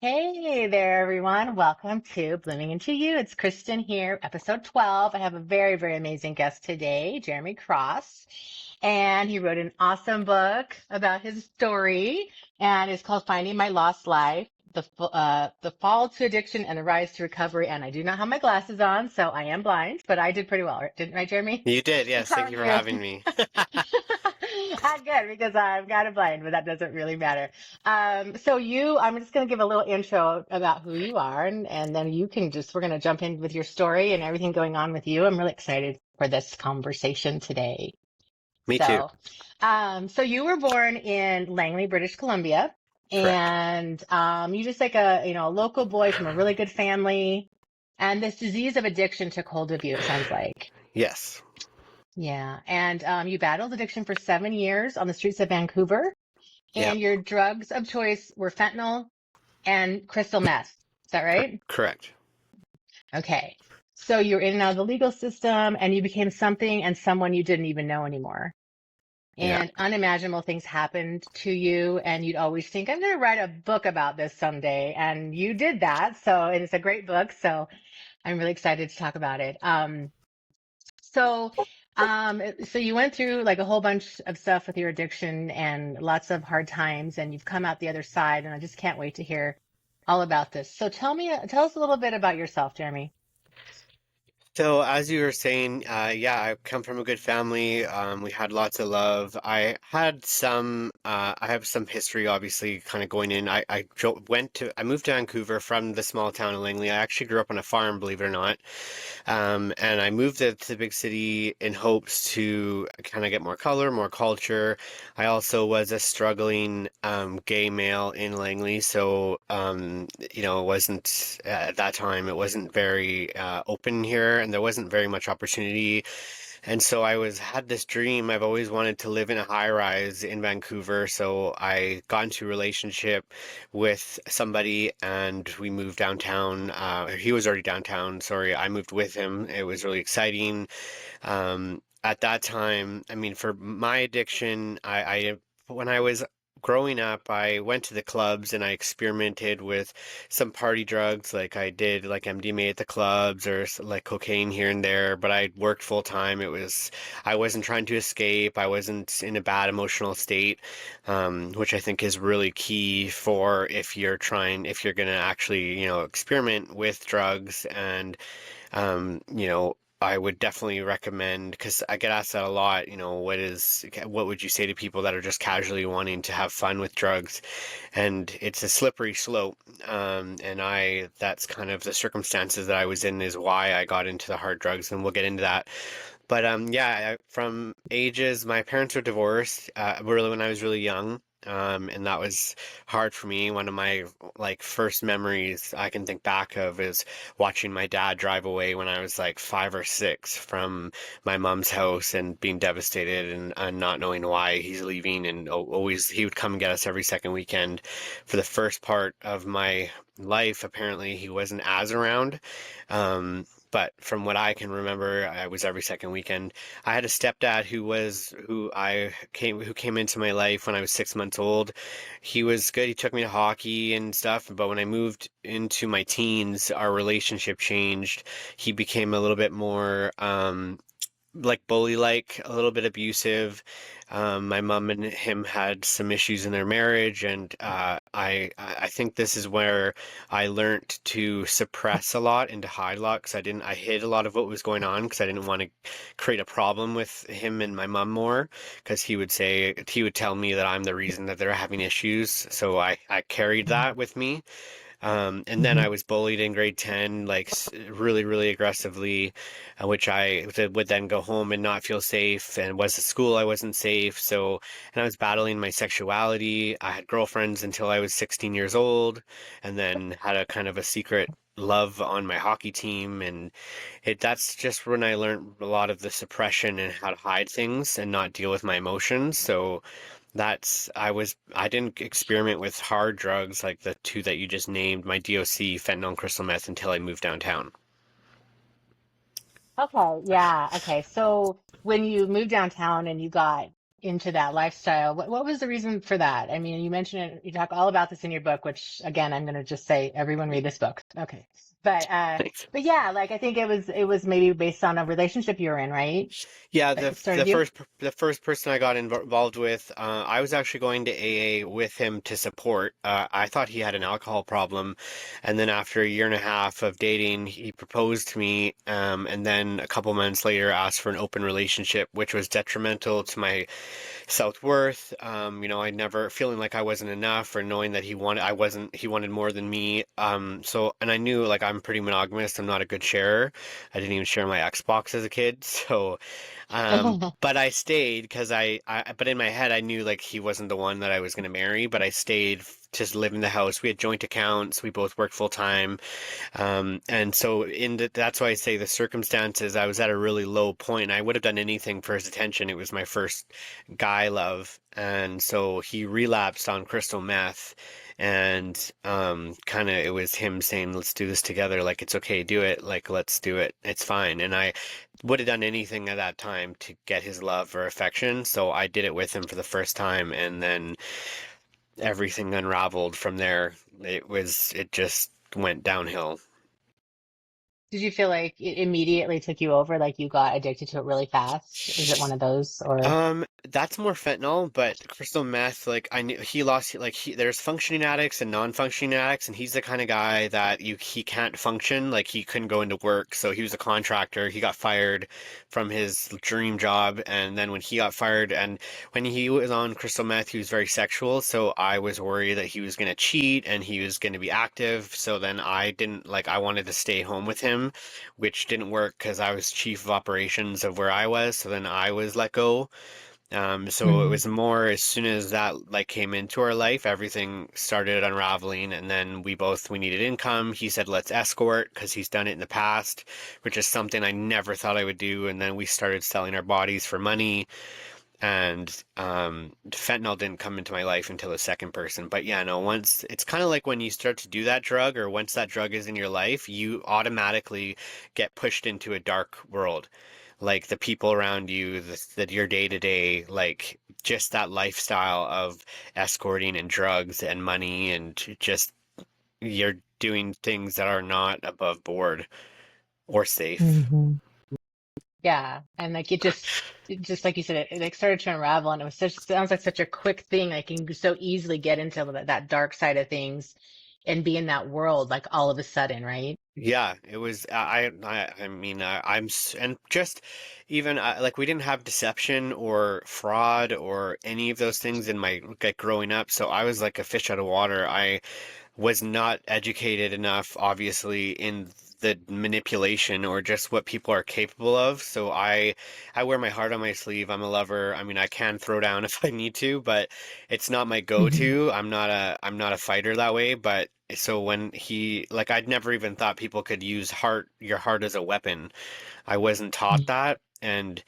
Hey there, everyone. Welcome to Blooming Into You. It's Kristen here, episode 12. I have a very, very amazing guest today, Jeremy Cross. And he wrote an awesome book about his story, and it's called Finding My Lost Life, the Fall to Addiction and the Rise to Recovery. And I do not have my glasses on, so I am blind, but I did pretty well, didn't I, Jeremy? You did, yes. How Thank are you for you? having me. I'm good because I'm kind of blind, but that doesn't really matter. I'm just going to give a little intro about who you are, and then we're going to jump in with your story and everything going on with you. I'm really excited for this conversation today. Me too. So you were born in Langley, British Columbia, Correct. and you just like a local boy from a really good family, and this disease of addiction took hold of you, it sounds like. Yes. Yeah. And you battled addiction for 7 years on the streets of Vancouver, Yeah. and your drugs of choice were fentanyl and crystal meth. Is that right? Correct. Okay. So you're in and out of the legal system, and you became something and someone you didn't even know anymore. Yeah. And unimaginable things happened to you, and you'd always think, I'm going to write a book about this someday. And you did that. And it's a great book. So I'm really excited to talk about it. So, so you went through like a whole bunch of stuff with your addiction and lots of hard times, and you've come out the other side, and I just can't wait to hear all about this. So tell us a little bit about yourself, Jeremy. So as you were saying, yeah, I come from a good family. We had lots of love. I have some history, obviously, kind of going in. I moved to Vancouver from the small town of Langley. I actually grew up on a farm, believe it or not. And I moved to the big city in hopes to kind of get more color, more culture. I also was a struggling gay male in Langley, so it wasn't at that time. It wasn't very open here, and there wasn't very much opportunity. And so I was had this dream. I've always wanted to live in a high rise in Vancouver. So I got into a relationship with somebody and we moved downtown. He was already downtown. Sorry, I moved with him. It was really exciting. At that time, I mean, for my addiction, when I was growing up, I went to the clubs and I experimented with some party drugs, like I did like MDMA at the clubs or like cocaine here and there, but I worked full time. I wasn't trying to escape. I wasn't in a bad emotional state, which I think is really key for if you're going to actually, experiment with drugs and I would definitely recommend because I get asked that a lot, what would you say to people that are just casually wanting to have fun with drugs? And it's a slippery slope. That's kind of the circumstances that I was in is why I got into the hard drugs, and we'll get into that. But yeah, from ages, my parents were divorced, really when I was really young. And that was hard for me. One of my like first memories I can think back of is watching my dad drive away when I was like 5 or 6 from my mom's house and being devastated and not knowing why he's leaving. And always he would come and get us every second weekend. For the first part of my life, apparently he wasn't as around. But from what I can remember, I was every second weekend. I had a stepdad who came into my life when I was 6 months old. He was good. He took me to hockey and stuff. But when I moved into my teens, our relationship changed. He became a little bit more like bully-like, a little bit abusive. My mom and him had some issues in their marriage, and I think this is where I learned to suppress a lot and to hide a lot because I hid a lot of what was going on because I didn't want to create a problem with him and my mom more because he would tell me that I'm the reason that they're having issues. So I carried that with me. And then Mm-hmm. I was bullied in grade 10, like really, really aggressively, which would then go home and not feel safe. And was at school, I wasn't safe. And I was battling my sexuality. I had girlfriends until I was 16 years old, and then had a kind of a secret love on my hockey team. And that's just when I learned a lot of the suppression and how to hide things and not deal with my emotions. So I didn't experiment with hard drugs like the two that you just named, my DOC, fentanyl and crystal meth, until I moved downtown. Okay, yeah. Okay. So when you moved downtown and you got into that lifestyle. What was the reason for that? I mean, you mentioned it, you talk all about this in your book, which again, I'm going to just say everyone read this book. Okay. Thanks. But yeah, like I think it was maybe based on a relationship you were in, right? Yeah, That started you? the first person I got involved with, I was actually going to AA with him to support. I thought he had an alcohol problem, and then after a year and a half of dating, he proposed to me, and then a couple months later asked for an open relationship, which was detrimental to my self-worth. I never feeling like I wasn't enough or knowing that he wanted more than me. And I knew like I'm pretty monogamous. I'm not a good sharer. I didn't even share my Xbox as a kid. So, but I stayed because but in my head, I knew like he wasn't the one that I was going to marry, but I stayed to live in the house. We had joint accounts. We both worked full time. And so that's why I say the circumstances, I was at a really low point. I would have done anything for his attention. It was my first guy love. And so he relapsed on crystal meth. And kind of it was him saying, let's do this together. Like, it's okay, do it. Like, let's do it. It's fine. And I would have done anything at that time to get his love or affection. So I did it with him for the first time. And then everything unraveled from there. It just went downhill. Did you feel like it immediately took you over, like you got addicted to it really fast? Is it one of those or? That's more fentanyl, but crystal meth, like I knew he lost, like there's functioning addicts and non-functioning addicts, and he's the kind of guy that he can't function, like he couldn't go into work, so he was a contractor. He got fired from his dream job, and then when he got fired, and when he was on crystal meth, he was very sexual, so I was worried that he was going to cheat and he was going to be active, so then I didn't, like I wanted to stay home with him, which didn't work because I was chief of operations of where I was, so then I was let go. So it Mhm. was more as soon as that like came into our life, everything started unraveling, and then we needed income. He said, "Let's escort," because he's done it in the past, which is something I never thought I would do. And then we started selling our bodies for money, and fentanyl didn't come into my life until the second person. But yeah, no, once it's kind of like when you start to do that drug, or once that drug is in your life, you automatically get pushed into a dark world, like the people around you, that your day to day, like just that lifestyle of escorting and drugs and money, and just you're doing things that are not above board or safe. Mhm. Yeah, and like it just like you said, it like started to unravel, and it was such sounds like such a quick thing. Like you can so easily get into that dark side of things and be in that world like all of a sudden, right? Yeah, it was. I mean, and just even like we didn't have deception or fraud or any of those things in my like growing up. So I was like a fish out of water. I was not educated enough, obviously, in the manipulation or just what people are capable of. So I wear my heart on my sleeve. I'm a lover. I mean, I can throw down if I need to, but it's not my Hmm. go-to. I'm not a fighter that way, but so when he like I'd never even thought people could use your heart as a weapon. I wasn't taught that. And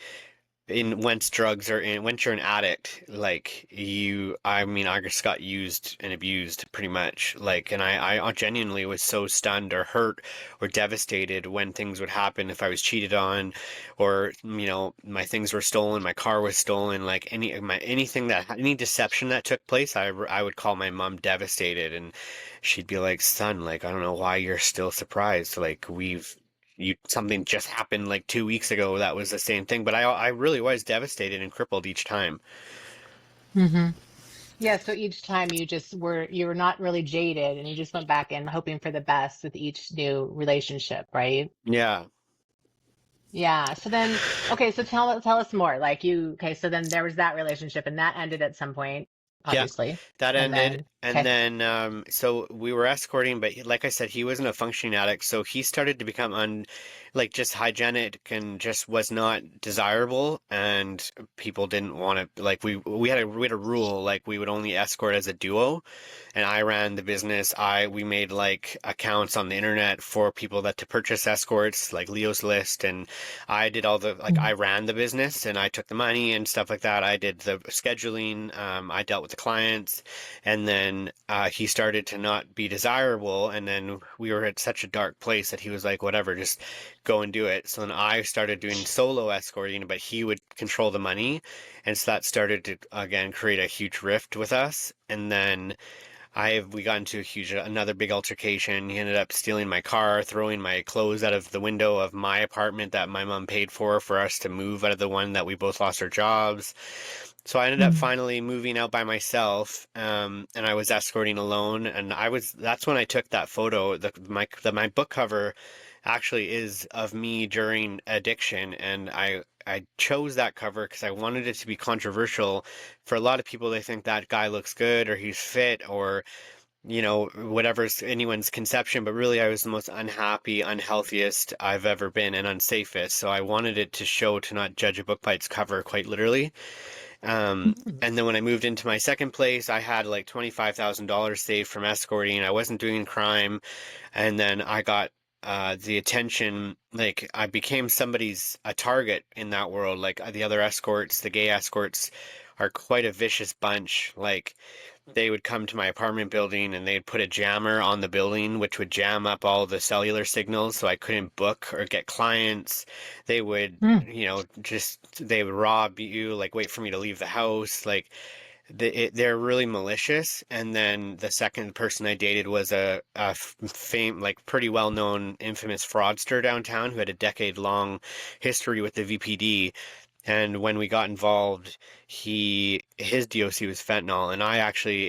in once you're an addict, like I mean, I just got used and abused pretty much, like, and I genuinely was so stunned or hurt or devastated when things would happen, if I was cheated on, or my things were stolen, my car was stolen, like anything that any deception that took place, I would call my mom devastated, and she'd be like, son, like I don't know why you're still surprised, like something just happened like 2 weeks ago that was the same thing, but I really was devastated and crippled each time. Hmm. Yeah, so each time you were not really jaded and you just went back and hoping for the best with each new relationship, right? Yeah. Yeah. So then, okay, so tell us more. Like okay, so then there was that relationship and that ended at some point, Yeah, obviously. that And ended. then, And okay. then, so we were escorting, but like I said, he wasn't a functioning addict. So he started to become like just hygienic and just was not desirable. And people didn't want to, like, we had a rule, like we would only escort as a duo. And I ran the business. We made like accounts on the internet for people that to purchase escorts, like Leo's List. And I did all the, like, I ran the business and I took the money and stuff like that. I did the scheduling. I dealt with the clients, and then then he started to not be desirable, and then we were at such a dark place that he was like, whatever, just go and do it. So then I started doing solo escorting, but he would control the money, and so that started to again create a huge rift with us. And then we got into another big altercation. He ended up stealing my car, throwing my clothes out of the window of my apartment that my mom paid for us to move out of the one that we both lost our jobs. So I ended up Mm. finally moving out by myself, and I was escorting alone. And that's when I took that photo. My book cover actually is of me during addiction, and I chose that cover because I wanted it to be controversial. For a lot of people, they think that guy looks good or he's fit or whatever's anyone's conception, but really I was the most unhappy, unhealthiest I've ever been and unsafest. So I wanted it to show to not judge a book by its cover, quite literally. Mm. And then when I moved into my second place, I had like $25,000 saved from escorting. I wasn't doing crime. And then I got the attention, like I became a target in that world. Like the other escorts, the gay escorts are quite a vicious bunch. Like they would come to my apartment building and they'd put a jammer on the building, which would jam up all the cellular signals so I couldn't book or get clients. They would, Mm. they would rob you, like wait for me to leave the house. Like they're really malicious. And then the second person I dated was like pretty well-known, infamous fraudster downtown who had a decade-long history with the VPD. And when we got involved, his DOC was fentanyl, and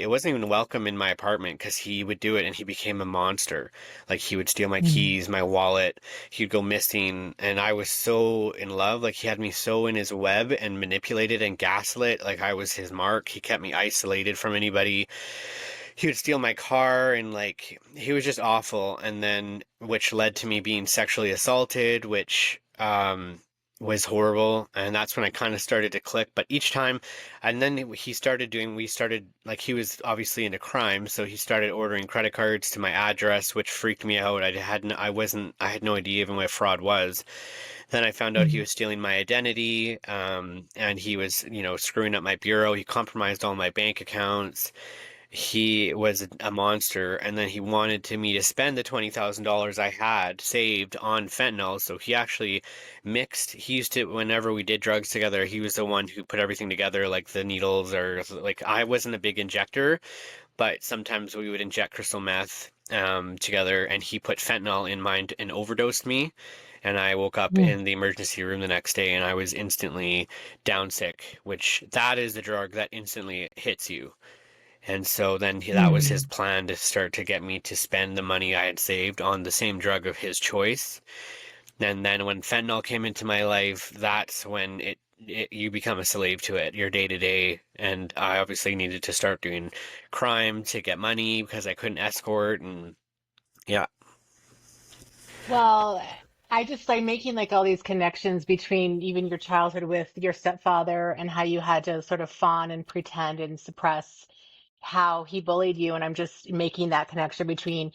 it wasn't even welcome in my apartment because he would do it and he became a monster. Like he would steal my Mm. keys, my wallet, he'd go missing, and I was so in love. Like he had me so in his web and manipulated and gaslit, like I was his mark. He kept me isolated from anybody. He would steal my car and like he was just awful. And then which led to me being sexually assaulted, which was horrible. And that's when I kind of started to click. But each time, and then we started like he was obviously into crime, so he started ordering credit cards to my address, which freaked me out. I had no idea even what fraud was. Then I found out he Mm. was stealing my identity, and he was, screwing up my bureau. He compromised all my bank accounts. He was a monster, and then he wanted me to spend the $20,000 I had saved on fentanyl. So he used to, whenever we did drugs together, he was the one who put everything together, like the needles, or like I wasn't a big injector, but sometimes we would inject crystal meth together, and he put fentanyl in mine and overdosed me. And I woke up Mm. in the emergency room the next day and I was instantly down sick, which that is the drug that instantly hits you. And so then that was his Mm. plan to start to get me to spend the money I had saved on the same drug of his choice. And then when fentanyl came into my life, that's when you become a slave to it, your day to day. And I obviously needed to start doing crime to get money because I couldn't escort. And yeah, Well, I just like making like all these connections between even your childhood with your stepfather and how you had to sort of fawn and pretend and suppress how he bullied you. And I'm just making that connection between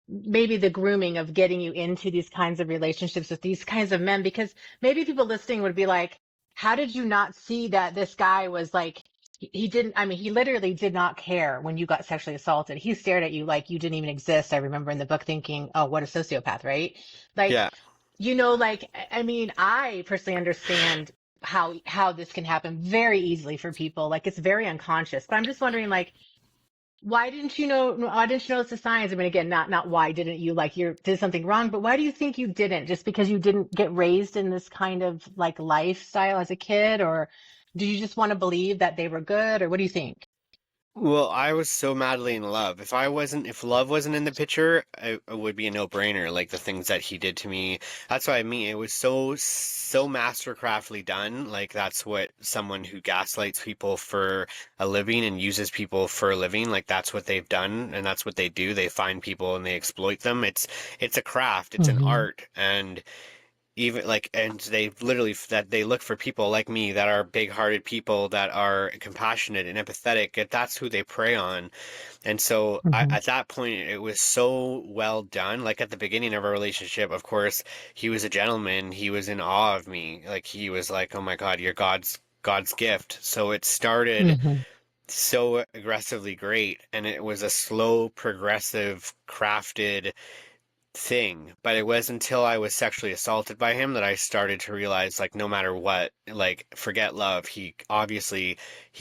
maybe the grooming of getting you into these kinds of relationships with these kinds of men, because maybe people listening would be like, how did you not see that this guy was like, he didn't, I mean, he literally did not care when you got sexually assaulted. He stared at you like you didn't even exist. I remember in the book thinking, oh, what a sociopath, right? Like, yeah. like, I mean, I personally understand how this can happen very easily for people. Like it's very unconscious, but I'm just wondering, like, why didn't you notice the signs? I mean, again, not why didn't you like you did something wrong, but why do you think you didn't? Just because you didn't get raised in this kind of like lifestyle as a kid, or do you just want to believe that they were good, or what do you think? Well, I was so madly in love. If love wasn't in the picture, it would be a no-brainer. Like the things that he did to me. That's what I mean. It was so mastercraftly done. Like that's what someone who gaslights people for a living and uses people for a living, like that's what they've done and that's what they do. They find people and they exploit them. It's a craft, it's an Hmm. art, and even like and they literally that they look for people like me that are big-hearted people that are compassionate and empathetic, and that's who they prey on. And so Hmm. at that point it was so well done. Like at the beginning of our relationship, of course, he was a gentleman. He was in awe of me. Like he was like, oh my God, you're God's gift. So it started Hmm. so aggressively great, and it was a slow, progressive, crafted thing. But it was until I was sexually assaulted by him that I started to realize, like, no matter what, like, forget love. He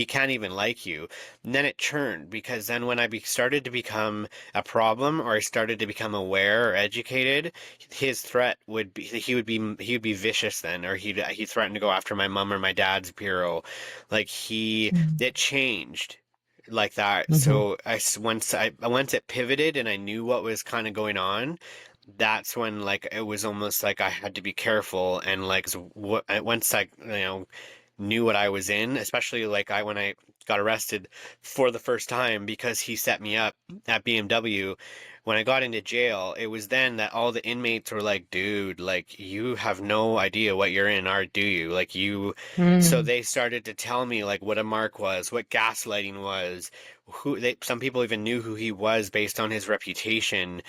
can't even like you. And then it churned because then when started to become a problem, or I started to become aware or educated, his threat would be he would be vicious then, or he threatened to go after my mom or my dad's bureau. Like Mm. it changed like that. Hmm. So once it pivoted and I knew what was kind of going on, that's when like it was almost like I had to be careful. And like once I knew what I was in, especially like I when I got arrested for the first time because he set me up at BMW. When I got into jail, it was then that all the inmates were like, dude, like you have no idea what you're in, or do you? Like you, so Mm. they started to tell me like what a mark was, what gaslighting was, some people even knew who he was based on his reputation,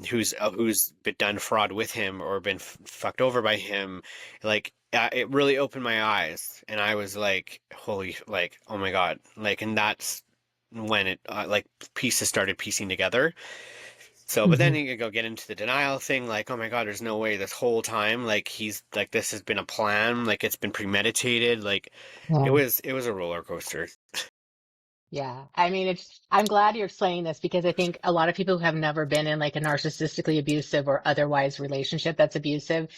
who's been done fraud with him or been fucked over by him. Like it really opened my eyes, and I was like, holy, like, oh my God, like, and that's when it like pieces started piecing together. So, but then Hmm. you go get into the denial thing, like, oh my God, there's no way this whole time, like, he's like, this has been a plan, like, it's been premeditated, like, Yeah. it was a roller coaster. Yeah. I mean, I'm glad you're explaining this because I think a lot of people who have never been in like a narcissistically abusive or otherwise relationship that's abusive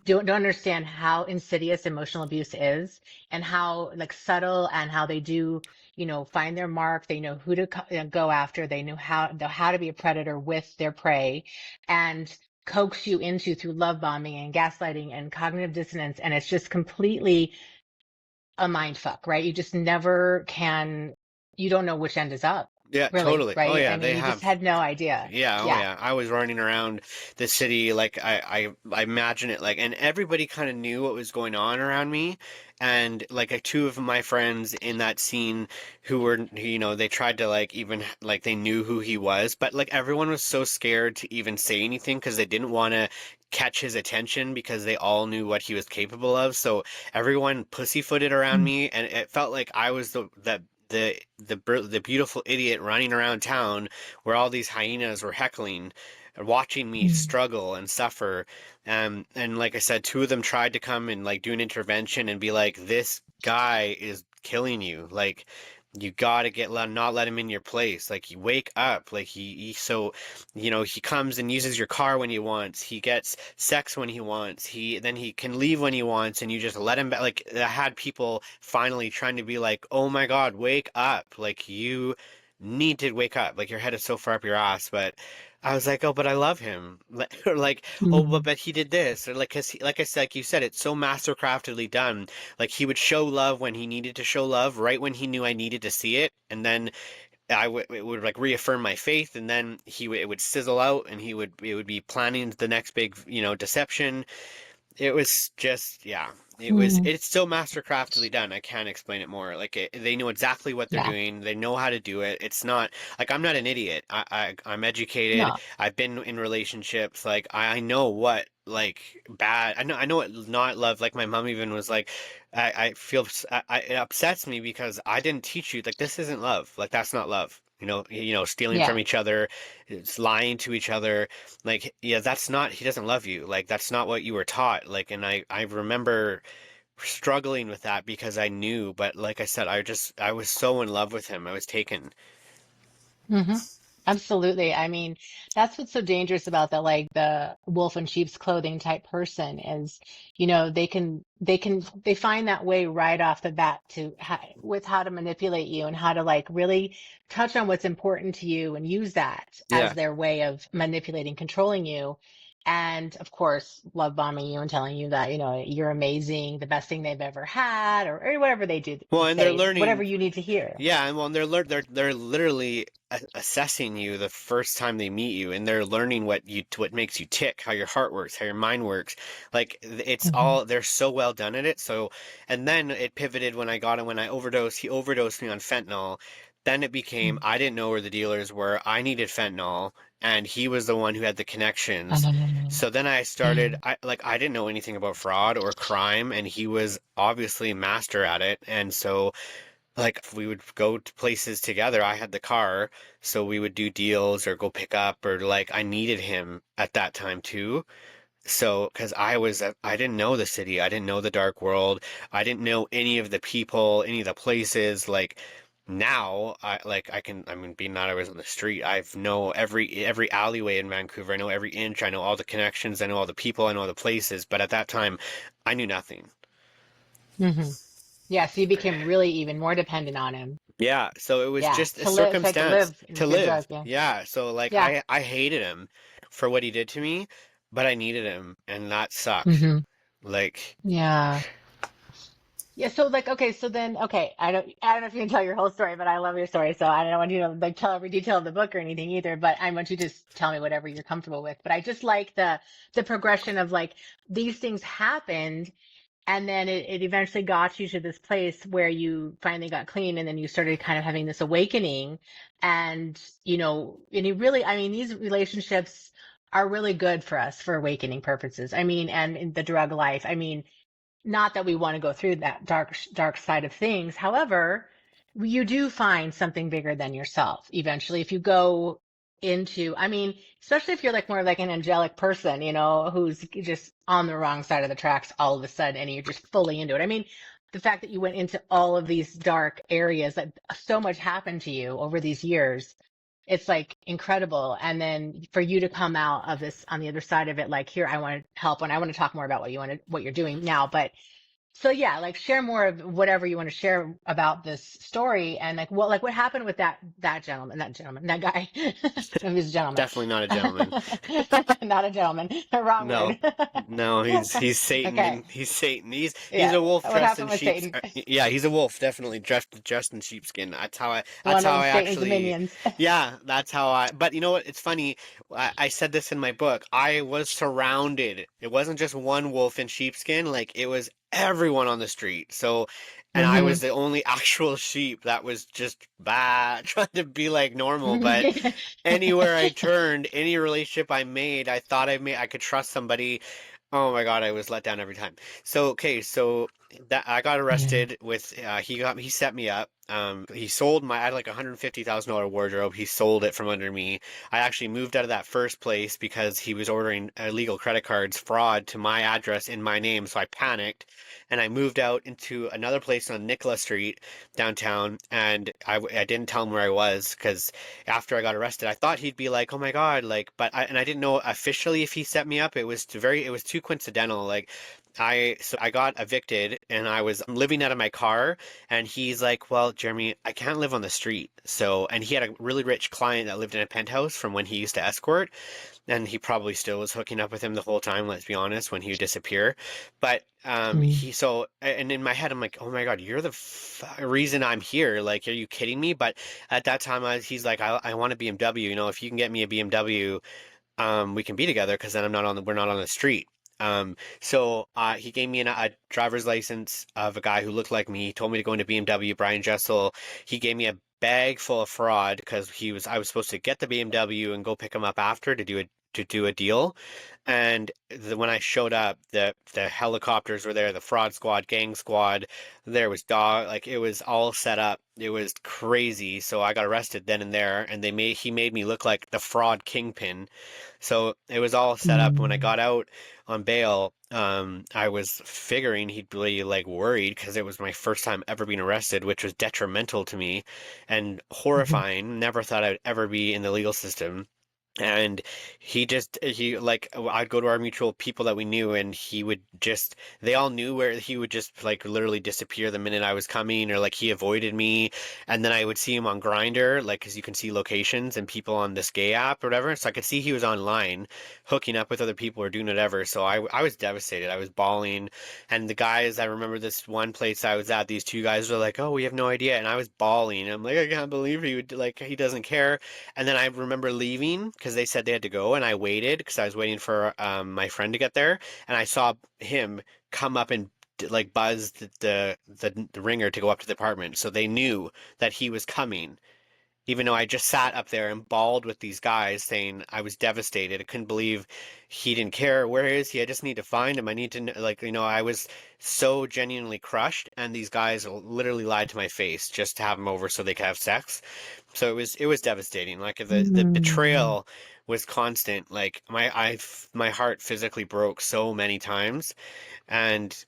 don't understand how insidious emotional abuse is and how like subtle and how they do, find their mark. They know who to go after. They know how to be a predator with their prey and coax you into through love bombing and gaslighting and cognitive dissonance. And it's just completely a mind fuck, right? You just never can, you don't know which end is up, Yeah, really, totally. Oh right? I yeah, mean, they you just have. had no idea. Yeah, oh Yeah. yeah. I was running around the city like I imagine it like, and everybody kind of knew what was going on around me. And like two of my friends in that scene who were, they tried to like even like they knew who he was, but like everyone was so scared to even say anything because they didn't want to catch his attention because they all knew what he was capable of. So everyone pussyfooted around Mm. me, and it felt like I was the beautiful idiot running around town where all these hyenas were heckling, watching me Mm. struggle and suffer. And like I said, two of them tried to come and like do an intervention and be like, "This guy is killing you. Like, you gotta not let him in your place. Like, you wake up. Like he comes and uses your car when he wants. He gets sex when he wants. He can leave when he wants, and you just let him back." Like, I had people finally trying to be like, "Oh my God, wake up! Like you need to wake up. Like your head is so far up your ass." But I was like, "Oh, but I love him." Like, or like, "Oh, Mm. but he did this," or like, cause like I said, like you said, it's so mastercraftedly done. Like he would show love when he needed to show love, right when he knew I needed to see it, and then it would like reaffirm my faith, and then it would sizzle out, and it would be planning the next big, deception. It was just, yeah. Mm. It's so mastercraftedly done. I can't explain it more. Like they know exactly what they're Yeah. doing. They know how to do it. It's not like I'm not an idiot. I'm educated. No. I've been in relationships. Like I know what like bad. I know what not love. Like my mom even was like, I feel it upsets me because I didn't teach you. Like this isn't love. Like that's not love. Stealing from Yeah. each other, it's lying to each other, like, yeah, that's not, he doesn't love you. Like, that's not what you were taught. Like, and I remember struggling with that because I knew, but like I said, I was so in love with him. I was taken. Hmm. Absolutely. I mean, that's what's so dangerous about the wolf in sheep's clothing type person is, they find that way right off the bat with how to manipulate you and how to like really touch on what's important to you and use that as Yeah. their way of manipulating, controlling you. And of course, love bombing you and telling you that, you're amazing, the best thing they've ever had, or whatever they do Well, to and they're say, whatever learning. you need to hear. Yeah, and well, they're literally assessing you the first time they meet you, and they're learning what makes you tick, how your heart works, how your mind works. Like it's Hmm. all they're so well done at it. So, and then it pivoted when I got him when I overdosed. He overdosed me on fentanyl. Then it became I didn't know where the dealers were. I needed fentanyl, and he was the one who had the connections. Um, So then I started, mm. I didn't know anything about fraud or crime, and he was obviously master at it. And so like if we would go to places together. I had the car, so we would do deals or go pick up, or like I needed him at that time too. So, because I didn't know the city, I didn't know the dark world, I didn't know any of the people, any of the places. Like now, I mean, being that I was on the street, I've know every alleyway in Vancouver. I know every inch. I know all the connections. I know all the people. I know all the places. But at that time, I knew nothing. Hmm. Yeah, so you became really even more dependent on him. Yeah, so it was Yeah, just a to live, it's like to circumstance live to with your drug. live. Yeah, Yeah, so like yeah, I hated him for what he did to me, but I needed him, and that sucked. hmm, Like, yeah. Yeah, so like okay, so then okay, I don't know if you can tell your whole story, but I love your story, so I don't want you to like tell every detail of the book or anything either, but I want you to just tell me whatever you're comfortable with. But I just like the progression of like these things happened and then it eventually got you to this place where you finally got clean and then you started kind of having this awakening and and you really I mean these relationships are really good for us for awakening purposes. I mean, and in the drug life. I mean, not that we want to go through that dark side of things. However, you do find something bigger than yourself eventually if you go into, I mean, especially if you're like more like an angelic person, who's just on the wrong side of the tracks all of a sudden and you're just fully into it. I mean, the fact that you went into all of these dark areas, that so much happened to you over these years, it's like incredible. And then for you to come out of this on the other side of it, like, here, I want to help, and I want to talk more about what you're doing now. But so yeah, like share more of whatever you want to share about this story and like what happened with that guy. He's a gentleman. definitely not a gentleman. Not a gentleman. Wrong No, word. no, he's Satan, Okay. and he's Satan. He's Yeah. a wolf What dressed in happened with sheep's. Satan? Yeah, he's a wolf, definitely dressed in sheepskin. That's One how of I Satan's actually. minions. Yeah, that's how I. But you know what? It's funny. I said this in my book. I was surrounded. It wasn't just one wolf in sheepskin. Like it was everyone on the street. So, and I was Hmm. the only actual sheep that was just bad, trying to be like normal, but anywhere I turned, any relationship I made, I could trust somebody. Oh my God, I was let down every time. So okay, so that I got Yeah. arrested with he set me up. He sold I had like $150,000 wardrobe. He sold it from under me. I actually moved out of that first place because he was ordering illegal credit cards fraud to my address in my name. So I panicked and I moved out into another place on Nicola Street downtown, and I didn't tell him where I was because after I got arrested, I thought he'd be like, "Oh my God," like, and I didn't know officially if he set me up. It was too coincidental. Like, so I got evicted and I was living out of my car, and he's like, "Well, Jeremy, I can't live on the street." So, and he had a really rich client that lived in a penthouse from when he used to escort, and he probably still was hooking up with him the whole time, let's be honest, when he would disappear. But Mm. and in my head, I'm like, oh my God, you're the reason I'm here. Like, are you kidding me? But at that time, he's like, I want a BMW. You know, if you can get me a BMW, we can be together because then we're not on the street. So he gave me a driver's license of a guy who looked like me. He told me to go into BMW, Brian Jessel. He gave me a bag full of fraud because I was supposed to get the BMW and go pick him up after to do a deal. And when I showed up, the helicopters were there, the fraud squad, gang squad, there was like it was all set up. It was crazy. So I got arrested then and there, and he made me look like the fraud kingpin. So it was all set up. When I Mm. got out on bail, I was figuring he'd be like worried because it was my first time ever being arrested, which was detrimental to me and Mhm. horrifying. Never thought I'd ever be in the legal system. And he like I'd go to our mutual people that we knew, and they all knew where he would just like literally disappear the minute I was coming, or like he avoided me. And then I would see him on Grinder, like because you can see locations and people on this gay app or whatever, so I could see he was online hooking up with other people or doing whatever. So I was devastated. I was bawling. And the guys, I remember this one place I was at, these two guys were like, "Oh, we have no idea," and I was bawling. I'm like, I can't believe he doesn't care. And then I remember leaving because they said they had to go, and I waited because I was waiting for my friend to get there, and I saw him come up and like buzz the ringer to go up to the apartment, so they knew that he was coming. even though I just sat up there and bawled with these guys saying I was devastated. I couldn't believe he didn't care. Where is he? I just need to find him. I need to like, I was so genuinely crushed, and these guys literally lied to my face just to have him over so they could have sex. So it was devastating. Like the Mm. betrayal was constant. Like my heart physically broke so many times, and,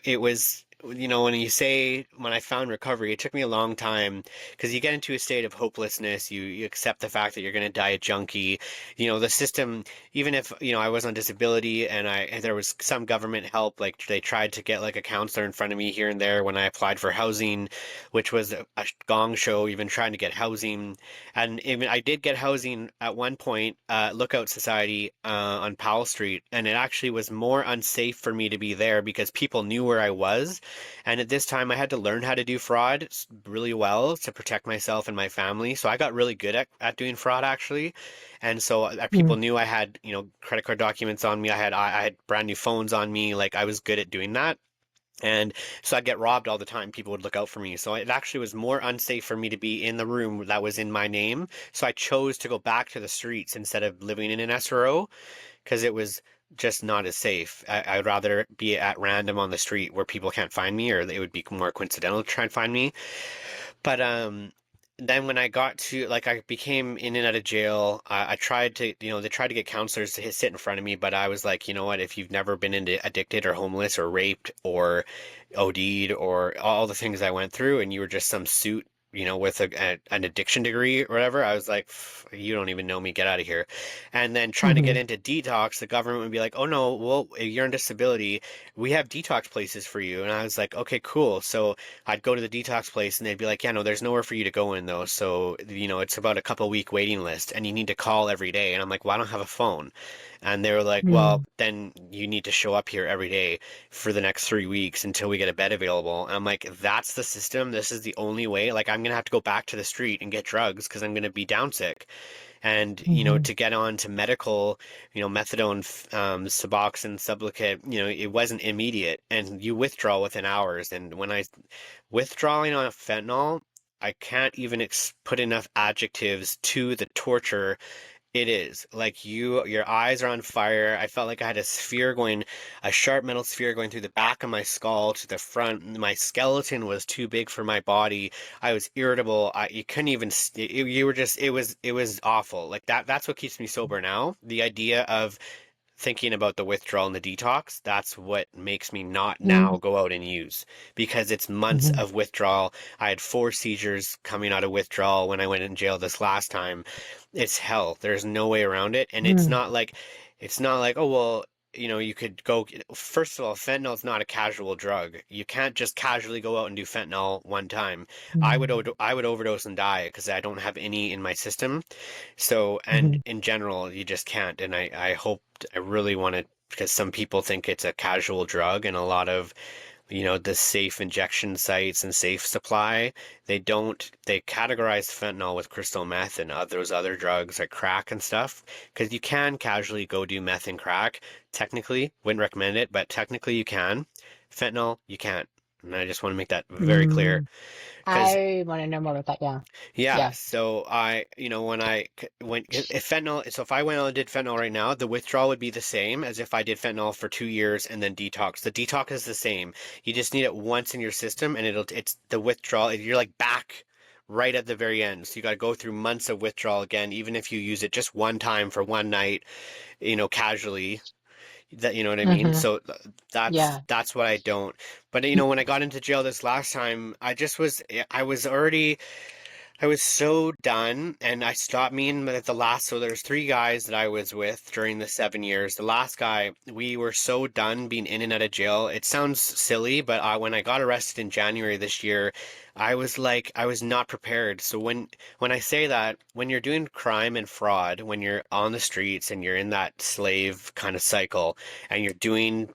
it was, when you say, when I found recovery, it took me a long time because you get into a state of hopelessness. You accept the fact that you're going to die a junkie. The system, even if, I was on disability and there was some government help, like they tried to get like a counselor in front of me here and there when I applied for housing, which was a gong show, even trying to get housing. And even I did get housing at one point, Lookout Society on Powell Street, and it actually was more unsafe for me to be there because people knew where I was. And at this time, I had to learn how to do fraud really well to protect myself and my family. So I got really good at doing fraud actually. And so people Mm. knew I had, credit card documents on me. I had brand new phones on me. Like I was good at doing that. And so I'd get robbed all the time. People would look out for me. So it actually was more unsafe for me to be in the room that was in my name. So I chose to go back to the streets instead of living in an SRO because it was just not as safe. I'd rather be at random on the street where people can't find me, or it would be more coincidental to try and find me. But then when I got to like I became in and out of jail, I tried to, they tried to get counselors to sit in front of me, but I was like, you know what, if you've never been into addicted or homeless or raped or OD'd or all the things I went through, and you were just some suit, with an addiction degree or whatever, I was like, you don't even know me, get out of here. And then trying to get Mhm. into detox, the government would be like, oh no, well, you're on disability, we have detox places for you. And I was like, okay, cool. So I'd go to the detox place and they'd be like, yeah, no, there's nowhere for you to go in though. So, it's about a couple week waiting list and you need to call every day. And I'm like, well, I don't have a phone. And they were like, well, Mm. then you need to show up here every day for the next 3 weeks until we get a bed available. And I'm like, that's the system. This is the only way. Like, I'm going to have to go back to the street and get drugs because I'm going to be down sick. And, Mhm. to get on to medical, methadone, Suboxone, Sublocade, it wasn't immediate. And you withdraw within hours. And when I withdrawing on fentanyl, I can't even put enough adjectives to the torture it is. Like your eyes are on fire. I felt like I had a sharp metal sphere going through the back of my skull to the front. My skeleton was too big for my body. I was irritable. You couldn't even, you were just, it was awful. Like that's what keeps me sober now. The idea of thinking about the withdrawal and the detox, that's what makes me not now Mm. go out and use because it's months Mhm. of withdrawal. I had 4 seizures coming out of withdrawal when I went in jail this last time. It's hell. There's no way around it. And Mm. it's not like, oh, well, you could go. First of all, fentanyl is not a casual drug. You can't just casually go out and do fentanyl one time. Mm. I would overdose and die because I don't have any in my system. So, and Mhm. in general, you just can't. And I really want to, because some people think it's a casual drug, and a lot of, the safe injection sites and safe supply, they categorize fentanyl with crystal meth and those other drugs like crack and stuff, because you can casually go do meth and crack. Technically, wouldn't recommend it, but technically you can. Fentanyl, you can't. And I just want to make that very clear. Mm. Because I want to know more about that. Yeah. yeah, Yeah. so when if fentanyl, so if I went out and did fentanyl right now, the withdrawal would be the same as if I did fentanyl for 2 years and then detox. The detox is the same. You just need it once in your system, and it's the withdrawal. You're like back right at the very end. So you got to go through months of withdrawal again, even if you use it just one time for one night, casually. That you know what I mean? Mhm. So Yeah. that's what I don't. But when I got into jail this last time, I was already I was so done, and I stopped meeting at the last. So there's 3 guys that I was with during the 7 years. The last guy, we were so done being in and out of jail. It sounds silly, but when I got arrested in January this year, I was like, I was not prepared. So when I say that, when you're doing crime and fraud, when you're on the streets and you're in that slave kind of cycle, and you're doing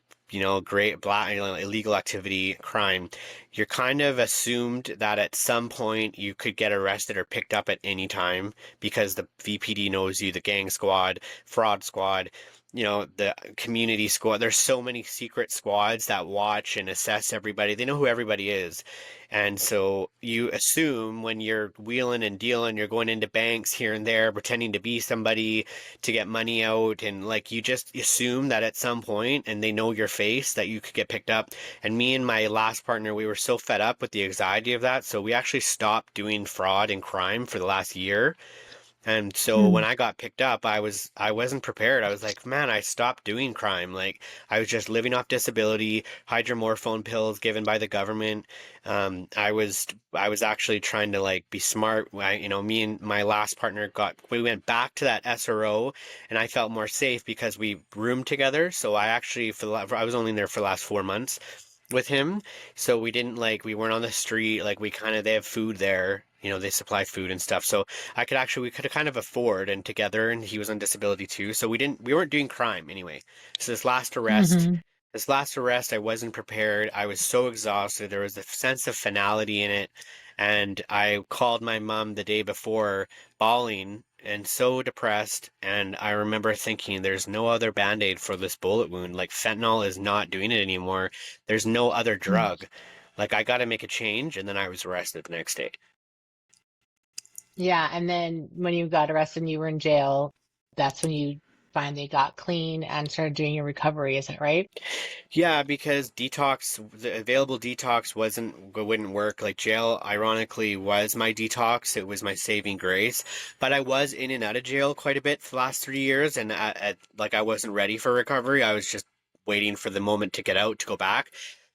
great black, illegal activity, crime, you're kind of assumed that at some point you could get arrested or picked up at any time because the VPD knows you, the gang squad, fraud squad. the community squad. There's so many secret squads that watch and assess everybody. They know who everybody is. And so you assume when you're wheeling and dealing, you're going into banks here and there, pretending to be somebody to get money out. And like you just assume that at some point, and they know your face, that you could get picked up. And me and my last partner, we were so fed up with the anxiety of that. So we actually stopped doing fraud and crime for the last year. And so when Mm. I got picked up, I wasn't prepared. I was like, man, I stopped doing crime. Like I was just living off disability, hydromorphone pills given by the government. I was actually trying to like be smart. Me and my last partner we went back to that SRO, and I felt more safe because we roomed together. So I actually I was only there for the last 4 months with him. So we weren't on the street. Like they have food there. They supply food and stuff. So we could kind of afford and together, and he was on disability too. So we weren't doing crime anyway. So Hmm. this last arrest, I wasn't prepared. I was so exhausted. There was a sense of finality in it. And I called my mom the day before, bawling and so depressed. And I remember thinking, there's no other band-aid for this bullet wound. Like fentanyl is not doing it anymore. There's no other drug. Like I got to make a change. And then I was arrested the next day. Yeah, and then when you got arrested and you were in jail, that's when you finally got clean and started doing your recovery, is that right? Yeah, because the available detox wouldn't work. Like jail, ironically, was my detox. It was my saving grace. But I was in and out of jail quite a bit for the last 3 years, and like I wasn't ready for recovery. I was just waiting for the moment to get out to go back.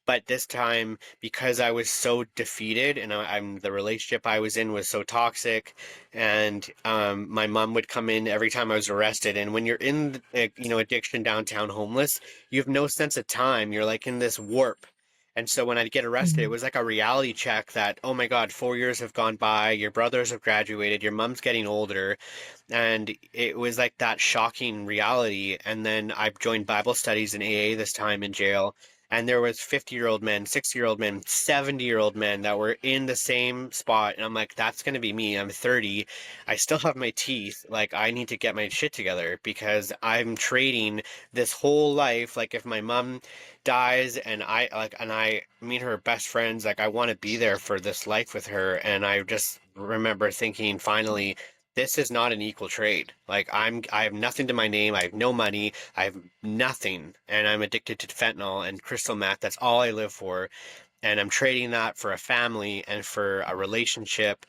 But this time, because I was so defeated, and the relationship I was in was so toxic, and my mom would come in every time I was arrested. And when you're in, addiction downtown homeless, you have no sense of time. You're like in this warp. And so when I get arrested, it Mhm. was like a reality check that, oh my God, 4 years have gone by, your brothers have graduated, your mom's getting older. And it was like that shocking reality. And then I joined Bible studies in AA this time in jail. And there was 50-year-old men, 60-year-old men, 70-year-old men that were in the same spot. And I'm like, that's going to be me. I'm 30. I still have my teeth. Like, I need to get my shit together because I'm trading this whole life. Like, if my mom dies and me and her are best friends, like, I want to be there for this life with her. And I just remember thinking, finally, this is not an equal trade. Like I have nothing to my name. I have no money. I have nothing, and I'm addicted to fentanyl and crystal meth. That's all I live for, and I'm trading that for a family and for a relationship,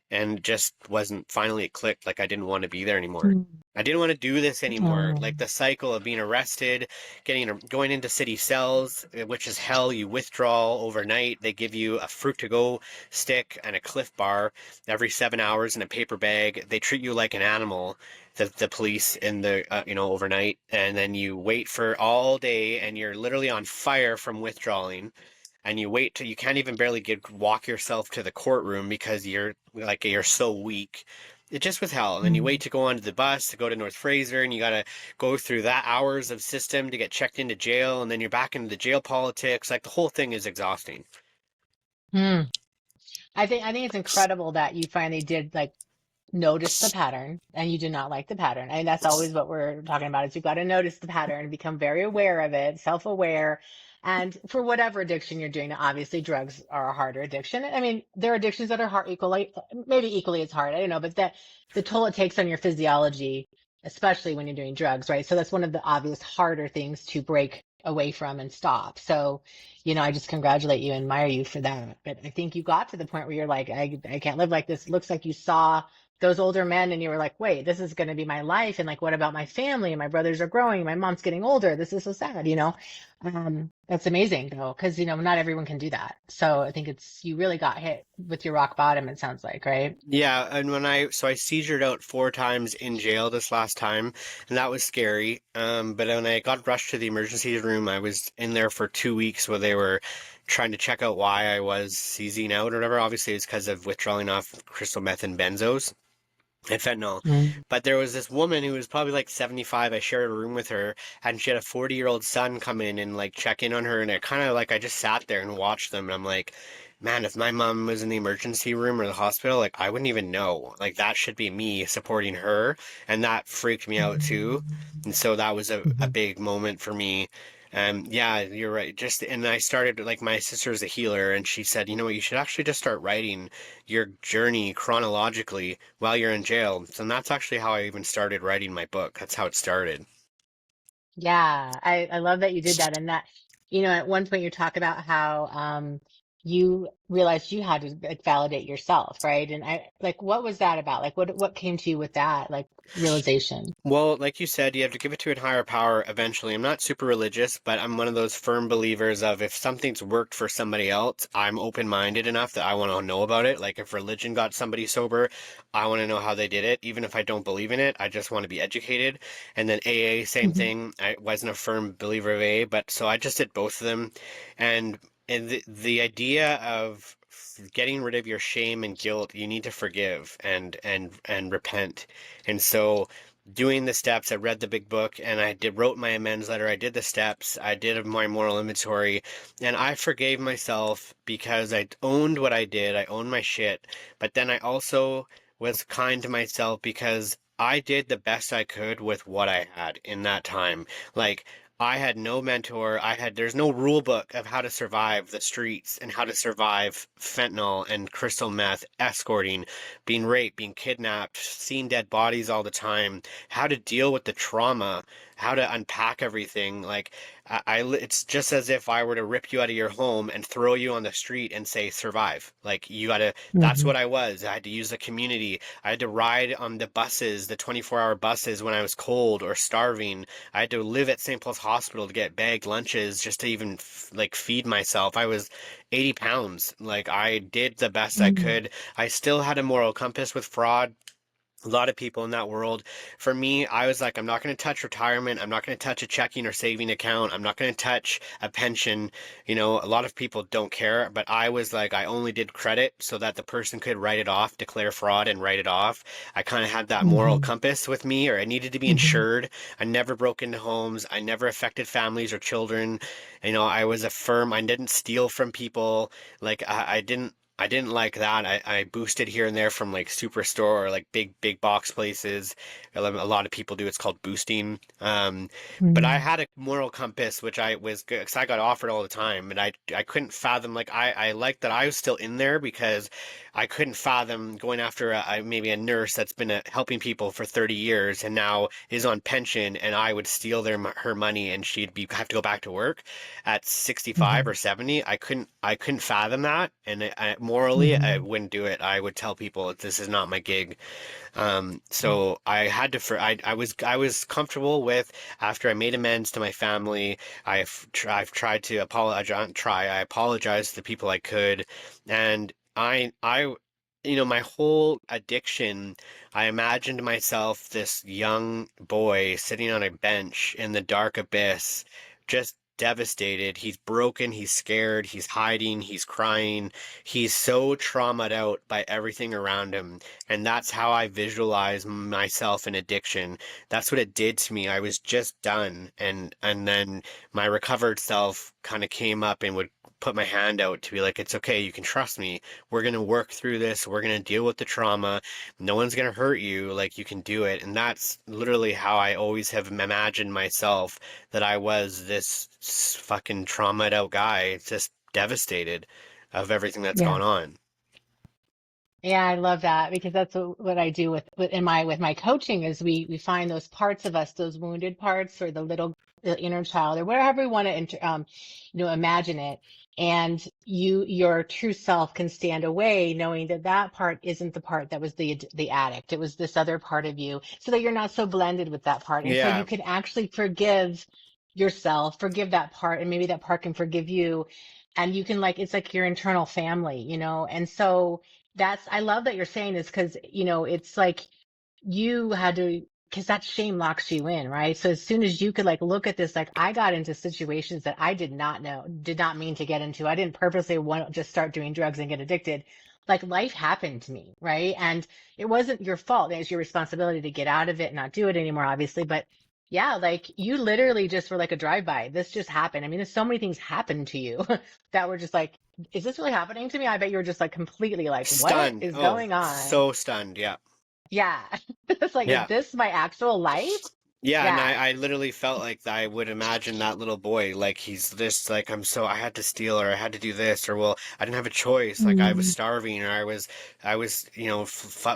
and just wasn't finally it clicked. Like I didn't want to be there anymore. Mm. I didn't want to do this anymore. Oh. Like the cycle of being arrested, going into city cells, which is hell. You withdraw overnight. They give you a fruit to go stick and a Cliff Bar every 7 hours in a paper bag. They treat you like an animal. The police in the overnight, and then you wait for all day, and you're literally on fire from withdrawing, and you wait till you can't even barely walk yourself to the courtroom because you're so weak. It just was hell. And then you wait Mm. to go onto the bus to go to North Fraser, and you gotta go through that hours of system to get checked into jail, and then you're back into the jail politics. Like the whole thing is exhausting. Mm. I think it's incredible that you finally did like notice the pattern and you do not like the pattern. And that's always what we're talking about is you've got to notice the pattern and become very aware of it, self-aware. And for whatever addiction you're doing, obviously drugs are a harder addiction. I mean, there are addictions that are hard equally, maybe equally as hard. I don't know, but that the toll it takes on your physiology, especially when you're doing drugs, right? So that's one of the obvious harder things to break away from and stop. So, I just congratulate you and admire you for that. But I think you got to the point where you're like, I can't live like this. It looks like you saw those older men and you were like, wait, this is going to be my life. And like, what about my family? My brothers are growing. My mom's getting older. This is so sad. That's amazing though. Cause not everyone can do that. So I think you really got hit with your rock bottom. It sounds like, right? Yeah, and I seizured out 4 times in jail this last time, and that was scary. But when I got rushed to the emergency room, I was in there for 2 weeks where they were trying to check out why I was seizing out or whatever. Obviously, it's because of withdrawing off crystal meth and benzos and fentanyl. Mm. But there was this woman who was probably like 75. I shared a room with her, and she had a 40-year-old son come in and like check in on her, and I kind of like I just sat there and watched them, and I'm like, man, if my mom was in the emergency room or the hospital, like I wouldn't even know. Like that should be me supporting her, and that freaked me out too. And so that was a Hmm. big moment for me. Yeah, you're right. Just and I started like my sister's a healer, and she said, you know what, you should actually just start writing your journey chronologically while you're in jail. So that's actually how I even started writing my book. That's how it started. Yeah, I love that you did that. And that, at one point you talk about how you realized you had to like validate yourself, right? And I like what was that about? Like what came to you with that like realization? Well, like you said, you have to give it to a higher power eventually. I'm not super religious, but I'm one of those firm believers of if something's worked for somebody else, I'm open-minded enough that I want to know about it. Like if religion got somebody sober, I want to know how they did it. Even if I don't believe in it, I just want to be educated. And then AA, same Hmm. thing. I wasn't a firm believer of AA, but so I just did both of them. And the idea of getting rid of your shame and guilt, you need to forgive and repent. And so doing the steps. I read the big book and I did wrote my amends letter. I did the steps. I did my moral inventory, and I forgave myself because I owned what I did. I owned my shit, but then I also was kind to myself because I did the best I could with what I had in that time. Like I had no mentor. There's no rule book of how to survive the streets and how to survive fentanyl and crystal meth, escorting, being raped, being kidnapped, seeing dead bodies all the time, how to deal with the trauma, how to unpack everything. Like it's just as if I were to rip you out of your home and throw you on the street and say survive. Like you gotta. That's Hmm. what I was. I had to use the community. I had to ride on the buses, the 24-hour buses when I was cold or starving. I had to live at St. Paul's Hospital to get bagged lunches just to even like feed myself. I was 80 pounds. Like I did the best I Hmm. could. I still had a moral compass with fraud, a lot of people in that world. For me, I was like, I'm not going to touch retirement. I'm not going to touch a checking or saving account. I'm not going to touch a pension. You know, a lot of people don't care, but I was like, I only did credit so that the person could write it off, declare fraud and write it off. I kind of had that moral Hmm. compass with me, or I needed to be Hmm. insured. I never broke into homes. I never affected families or children. You know, I was a firm. I didn't steal from people. Like I didn't like that. I boosted here and there from like Superstore or like big box places. A lot of people do. It's called boosting. But I Hmm. had a moral compass, which I was good because I got offered all the time, and I couldn't fathom. Like I liked that I was still in there because I couldn't fathom going after maybe a nurse that's been helping people for 30 years and now is on pension, and I would steal her money and she'd be have to go back to work at 65 or Hmm. 70. I couldn't fathom that, and morally I Hmm. wouldn't do it. I would tell people this is not my gig. So I had to I was comfortable with, after I made amends to my family. I've tried to apologize. I apologized to the people I could, and my whole addiction, I imagined myself this young boy sitting on a bench in the dark abyss, just devastated. He's broken, he's scared, he's hiding, he's crying. He's so traumatized out by everything around him. And that's how I visualize myself in addiction. That's what it did to me. I was just done. And then my recovered self kind of came up and would put my hand out to be like, it's okay, you can trust me. We're going to work through this. We're going to deal with the trauma. No one's going to hurt you. Like, you can do it. And that's literally how I always have imagined myself, that I was this fucking traumatized out guy, just devastated of everything that's Yeah. gone on. Yeah, I love that because that's what I do with my coaching is we find those parts of us, those wounded parts or the inner child or whatever we want to imagine it. And your true self can stand away knowing that that part isn't the part that was the addict. It was this other part of you, so that you're not so blended with that part. And so you Yeah, can actually forgive yourself, forgive that part, and maybe that part can forgive you. And you can like, it's like your internal family. And so I love that you're saying this because, it's like you had to, because that shame locks you in, right? So as soon as you could like look at this, like I got into situations that I did not mean to get into. I didn't purposely want to just start doing drugs and get addicted. Like life happened to me, right? And it wasn't your fault. It was your responsibility to get out of it and not do it anymore, obviously. But yeah, like you literally just were like a drive-by. This just happened. I mean, there's so many things happened to you that were just like is this really happening to me? I bet you were just like completely like, what Stunned. is Oh, going on? so stunned. Yeah. Yeah. It's like, is Yeah. this my actual life? Yeah, and Yeah. I literally felt like I would imagine that little boy, like he's this, like I had to steal or I had to do this or well, I didn't have a choice, like I was Mm. starving or I was,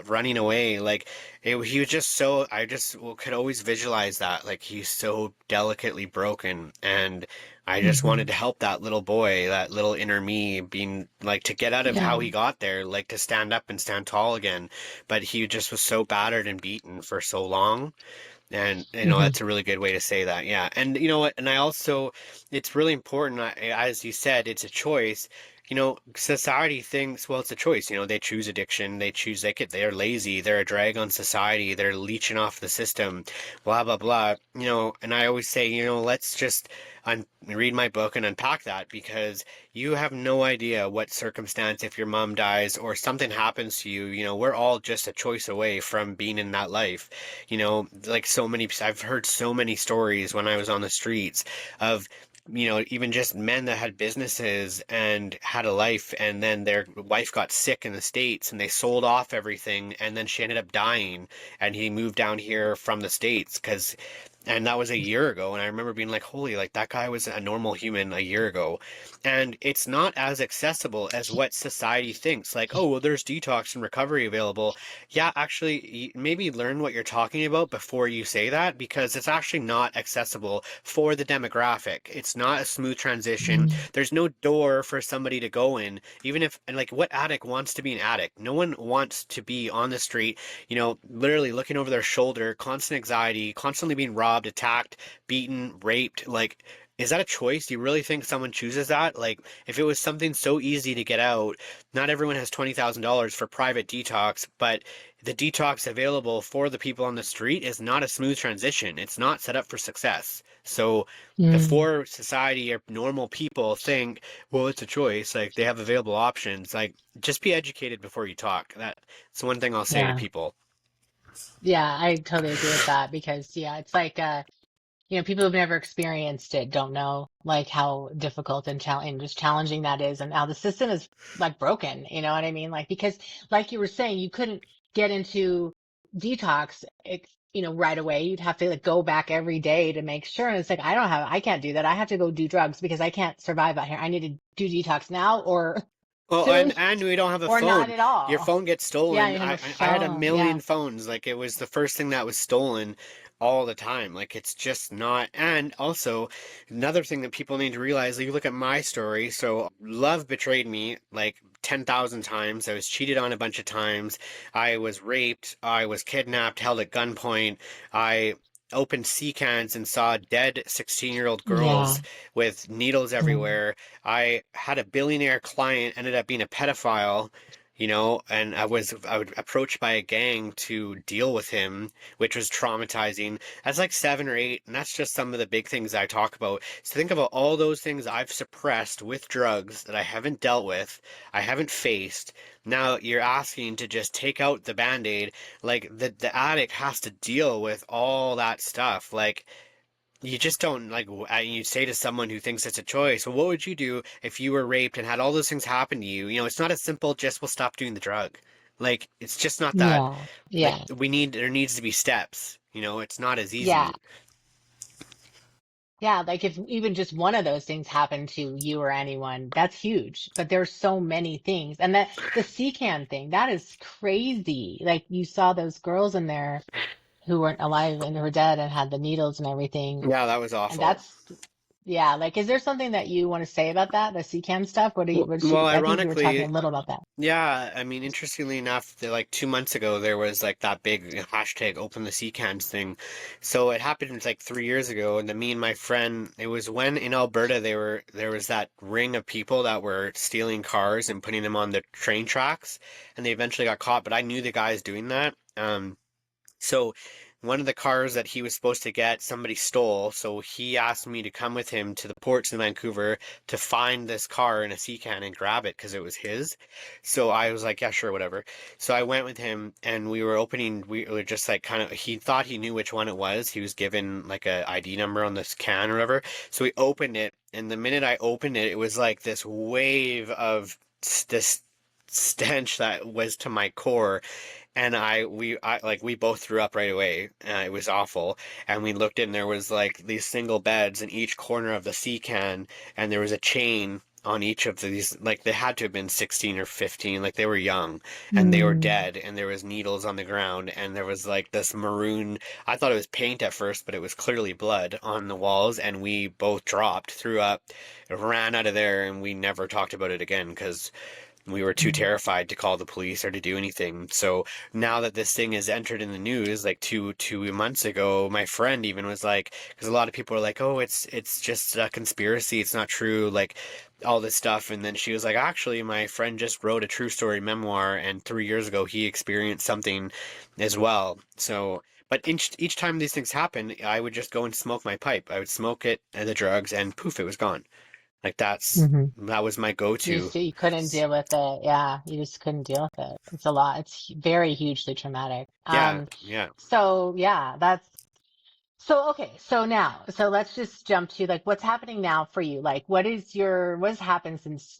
running away. Like he was just so, I just could always visualize that, like he's so delicately broken, and I just wanted Hmm. to help that little boy, that little inner me, being like to get out of how Yeah. he got there, like to stand up and stand tall again. But he just was so battered and beaten for so long. And Hmm. that's a really good way to say that. Yeah. And you know what? And I also, it's really important, as you said, it's a choice. Society thinks, well, it's a choice. They choose addiction. They choose, they're lazy. They're a drag on society. They're leeching off the system, blah, blah, blah. And I always say, let's just read my book and unpack that, because you have no idea what circumstance, if your mom dies or something happens to you, we're all just a choice away from being in that life. Like I've heard so many stories when I was on the streets of, even just men that had businesses and had a life, and then their wife got sick in the States and they sold off everything, and then she ended up dying, and he moved down here from the States and that was a year ago. And I remember being like, holy, like that guy was a normal human a year ago. And it's not as accessible as what society thinks. Like, oh, well, there's detox and recovery available. Yeah, actually, maybe learn what you're talking about before you say that, because it's actually not accessible for the demographic. It's not a smooth transition. Mm. There's no door for somebody to go in. Even if, and like, what addict wants to be an addict? No one wants to be on the street, literally looking over their shoulder, constant anxiety, constantly being robbed, attacked, beaten, raped. Like, is that a choice? Do you really think someone chooses that? Like, if it was something so easy to get out, not everyone has $20,000 for private detox, but the detox available for the people on the street is not a smooth transition. It's not set up for success. So Mm. before society or normal people think, well, it's a choice, like they have available options, like just be educated before you talk. That's one thing I'll say to Yeah. people. Yeah, I totally agree with that because yeah, it's like people who've never experienced it don't know like how difficult and just challenging that is and how the system is like broken, you know what I mean? Like because like you were saying, you couldn't get into detox right away. You'd have to like go back every day to make sure. And it's like I can't do that. I have to go do drugs because I can't survive out here. I need to do detox now or Well, soon and we don't have a or not phone. at Your all. phone gets Yeah, stolen. you have a I had a phone. million Yeah. phones. Like it was the first thing that was stolen all the time. Like it's just not. And also, another thing that people need to realize, like, you look at my story. So love betrayed me like 10,000 times. I was cheated on a bunch of times. I was raped. I was kidnapped, held at gunpoint. I opened sea cans and saw dead 16-year-old girls Yeah. with needles Mm. everywhere. I had a billionaire client, ended up being a pedophile, and I was approached by a gang to deal with him, which was traumatizing. That's like 7 or 8, and that's just some of the big things I talk about. So think about all those things I've suppressed with drugs that I haven't dealt with, I haven't faced. Now you're asking to just take out the Band-Aid. Like the addict has to deal with all that stuff. Like you just don't like you say to someone who thinks it's a choice, well, what would you do if you were raped and had all those things happen to you? It's not as simple, just we'll stop doing the drug. Like it's just not that. Yeah. Like Yeah. there needs to be steps. It's not as Yeah. easy. Yeah, like if even just one of those things happened to you or anyone, that's huge. But there's so many things. And the CCAN thing, that is crazy. Like you saw those girls in there who weren't alive and were dead and had the needles and everything. Yeah, that was And awful. that's yeah, like is there something that you want to say about that, the CCAN stuff? Well, I think you were talking a ironically, little about that. yeah, I mean, interestingly enough, like 2 months ago, there was like that big hashtag open the sea cans thing. So it happened like 3 years ago, and then me and my friend, it was when in Alberta there was that ring of people that were stealing cars and putting them on the train tracks, and they eventually got caught. But I knew the guys doing that. So one of the cars that he was supposed to get, somebody stole. So he asked me to come with him to the ports in Vancouver to find this car in a sea can and grab it because it was his. So I was like, yeah, sure, whatever. So I went with him and we were just like kind of, he thought he knew which one it was. He was given like a ID number on this can or whatever. So we opened it, and the minute I opened it, it was like this wave of this stench that was to my core, and we both threw up right away. It was awful. And we looked in, there was like these single beds in each corner of the sea can, and there was a chain on each of these. Like they had to have been 16 or 15, like they were young, and they were Mm. dead, and there was needles on the ground, and there was like this maroon. I thought it was paint at first, but it was clearly blood on the walls, and we both dropped, threw up, ran out of there, and we never talked about it again because we were too Mm. terrified to call the police or to do anything. So now that this thing is entered in the news, like two months ago, my friend even was like, because a lot of people are like, oh, it's just a conspiracy, it's not true, like all this stuff. And then she was like, actually, my friend just wrote a true story memoir, and 3 years ago he experienced something as well. So. But each time these things happen, I would just go and smoke my pipe. I would smoke it and the drugs, and poof, it was gone. Like Hmm. that was my go-to. You couldn't deal with it. Yeah, you just couldn't deal with it. It's a lot. It's very hugely traumatic. Yeah, yeah. So yeah, that's so okay. So now, so let's just jump to like what's happening now for you. Like, what's happened since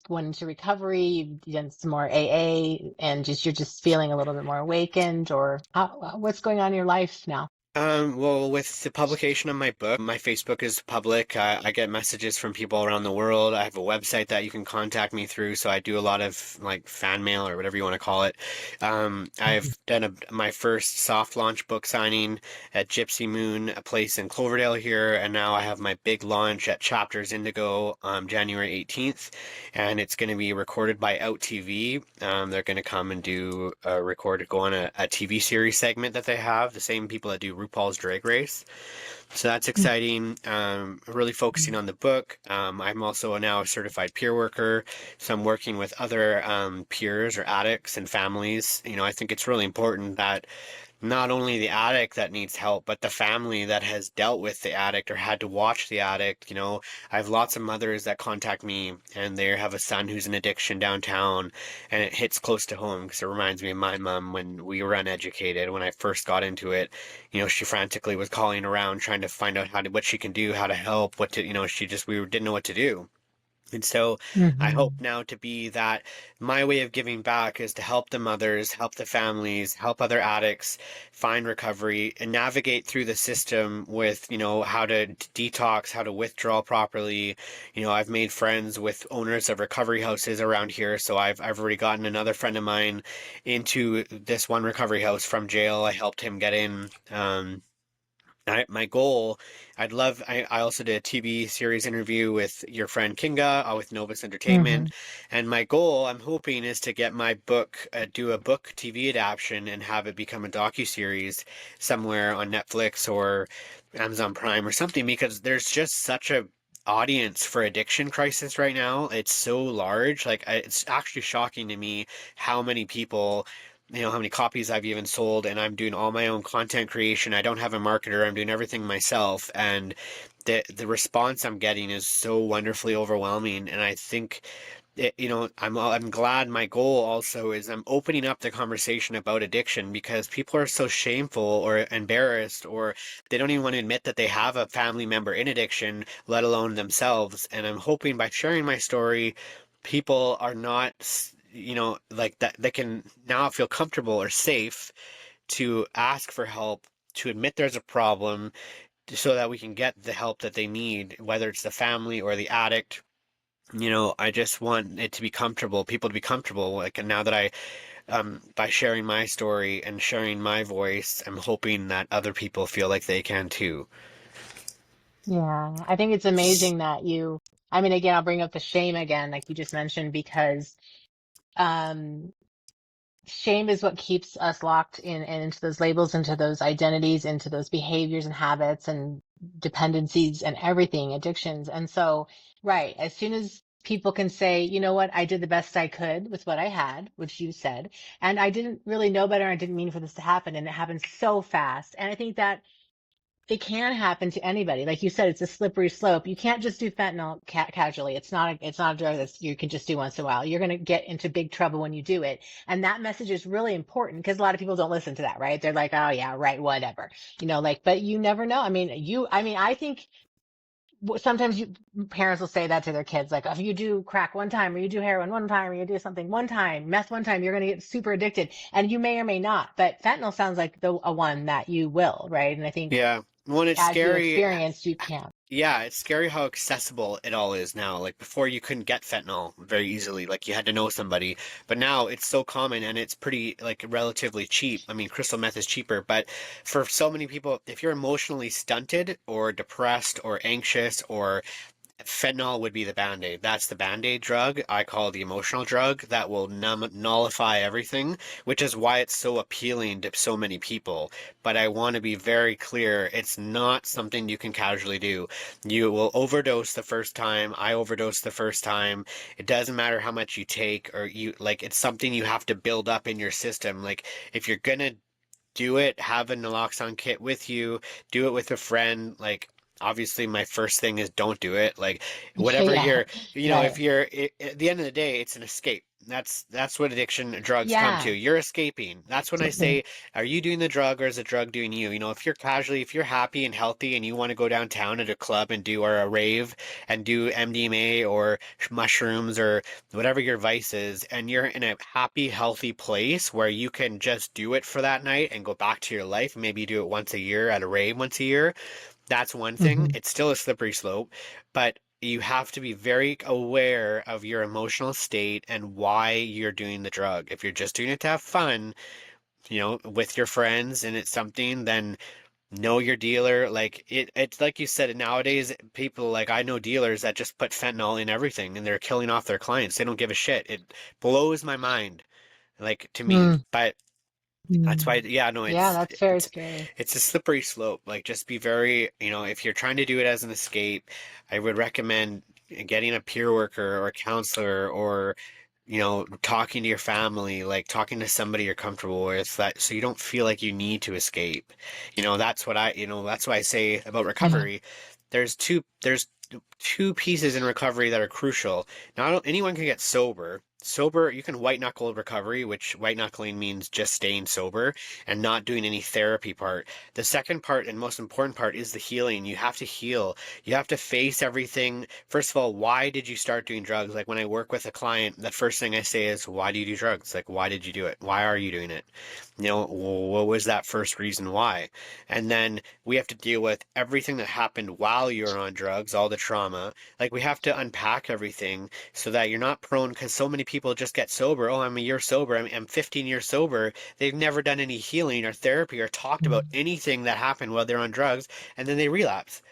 went into recovery? You've done some more AA, and you're just feeling a little bit more awakened, or what's going on in your life now? Well, with the publication of my book, my Facebook is public. I get messages from people around the world. I have a website that you can contact me through, so I do a lot of like fan mail or whatever you want to call it. Mhm. I've done my first soft launch book signing at Gypsy Moon, a place in Cloverdale here, and now I have my big launch at Chapters Indigo January 18th, and it's going to be recorded by Out TV. They're going to come and go on a TV series segment that they have, the same people that do RuPaul's Drag Race. So that's exciting. Really focusing on the book. I'm also now a certified peer worker, so I'm working with other peers or addicts and families. I think it's really important that not only the addict that needs help, but the family that has dealt with the addict or had to watch the addict. I have lots of mothers that contact me and they have a son who's in addiction downtown, and it hits close to home because it reminds me of my mom when we were uneducated. When I first got into it, she frantically was calling around trying to find out what she can do, how to help, we didn't know what to do. And so I hope Mhm. now to be that my way of giving back is to help the mothers, help the families, help other addicts find recovery and navigate through the system with, how to detox, how to withdraw properly. I've made friends with owners of recovery houses around here. So I've already gotten another friend of mine into this one recovery house from jail. I helped him get in. My goal, I also did a TV series interview with your friend Kinga, with Novus Entertainment. Mhm. And my goal, I'm hoping, is to get my book, do a book TV adaptation and have it become a docu-series somewhere on Netflix or Amazon Prime or something, because there's just such a audience for addiction crisis right now. It's so large. Like, it's actually shocking to me how many people, how many copies I've even sold, and I'm doing all my own content creation. I don't have a marketer. I'm doing everything myself, and the response I'm getting is so wonderfully overwhelming. And I think I'm glad. My goal also is I'm opening up the conversation about addiction because people are so shameful or embarrassed, or they don't even want to admit that they have a family member in addiction, let alone themselves. And I'm hoping by sharing my story, people are not, like that, they can now feel comfortable or safe to ask for help, to admit there's a problem, so that we can get the help that they need, whether it's the family or the addict. I just want it to be comfortable, people to be comfortable. Like, and now that by sharing my story and sharing my voice, I'm hoping that other people feel like they can too. Yeah, I think it's amazing that I mean, again, I'll bring up the shame again, like you just mentioned, because um, shame is what keeps us locked in and into those labels, into those identities, into those behaviors and habits and dependencies and everything, addictions. And so, right, as soon as people can say, you know what, I did the best I could with what I had, which you said, and I didn't really know better. I didn't mean for this to happen. And it happens so fast. And I think that it can happen to anybody. Like you said, it's a slippery slope. You can't just do fentanyl casually. It's not a drug that you can just do once in a while. You're going to get into big trouble when you do it. And that message is really important because a lot of people don't listen to that, right? They're like, oh yeah, right, whatever, like, but you never know. I think sometimes parents will say that to their kids, like, if you do crack one time, or you do heroin one time, or you do something one time, meth one time, you're going to get super addicted. And you may or may not, but fentanyl sounds like a one that you will, right? And I think Yeah. When it's as you scary, experienced, you can't. yeah, it's scary how accessible it all is now. Like before, you couldn't get fentanyl very easily. Like you had to know somebody. But now it's so common and it's pretty like relatively cheap. I mean, crystal meth is cheaper, but for so many people, if you're emotionally stunted or depressed or anxious or fentanyl would be the band-aid. That's the band-aid drug. I call the emotional drug that will nullify everything, which is why it's so appealing to so many people. But I want to be very clear, it's not something you can casually do. You will overdose the first time. I overdosed the first time. It doesn't matter how much you take or you like it's something you have to build up in your system. Like if you're gonna do it, have a naloxone kit with you, do it with a friend. Like, obviously, my first thing is don't do it. Like, whatever Yeah, you're, if right. you're, at the end of the day, it's an escape. That's what addiction drugs come to. Yeah. You're escaping. That's when I Absolutely. say, are you doing the drug or is the drug doing you? If you're happy and healthy and you want to go downtown at a club and do or a rave and do MDMA or mushrooms or whatever your vice is, and you're in a happy, healthy place where you can just do it for that night and go back to your life, maybe do it once a year at a rave once a year, that's one thing. Hmm. It's still a slippery slope, but you have to be very aware of your emotional state and why you're doing the drug. If you're just doing it to have fun, with your friends and it's something, then know your dealer. Like it's like you said, nowadays people like I know dealers that just put fentanyl in everything and they're killing off their clients. They don't give a shit. It blows my mind, like to me. Mm. But that's why, Mm. yeah, no, Yeah, that's very it's scary. it's a slippery slope. Like just be very, if you're trying to do it as an escape, I would recommend getting a peer worker or a counselor or talking to your family, like talking to somebody you're comfortable with, that so you don't feel like you need to escape. That's why I say about Hmm. recovery, there's two pieces in recovery that are crucial. Not anyone can get sober. Sober, you can white knuckle recovery, which white knuckling means just staying sober and not doing any therapy part. The second part and most important part is the healing. You have to heal. You have to face everything. First of all, why did you start doing drugs? Like when I work with a client, the first thing I say is, why do you do drugs? Like, why did you do it? Why are you doing it? What was that first reason why? And then we have to deal with everything that happened while you're on drugs, all the trauma. Like we have to unpack everything so that you're not prone, because so many people just get sober. Oh, I'm a year sober. I'm 15 years sober. They've never done any healing or therapy or talked about anything that happened while they're on drugs, and then they relapse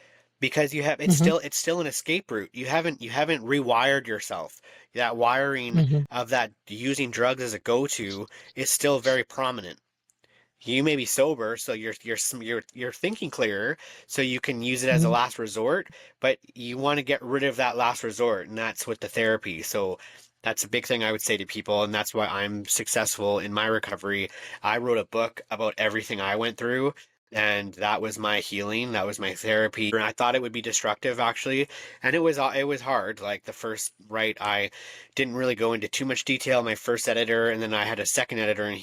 because you have Hmm. it's still an escape route. You haven't rewired yourself. That wiring Hmm. of that using drugs as a go-to is still very prominent. You may be sober, so you're thinking clearer, so you can use it as a Hmm. last resort, but you want to get rid of that last resort, and that's with the therapy. So that's a big thing I would say to people, and that's why I'm successful in my recovery. I wrote a book about everything I went through, and that was my healing, that was my therapy. And I thought it would be destructive actually, and it was hard. Like the first write, I didn't really go into too much detail. My first editor, and then I had a second editor, and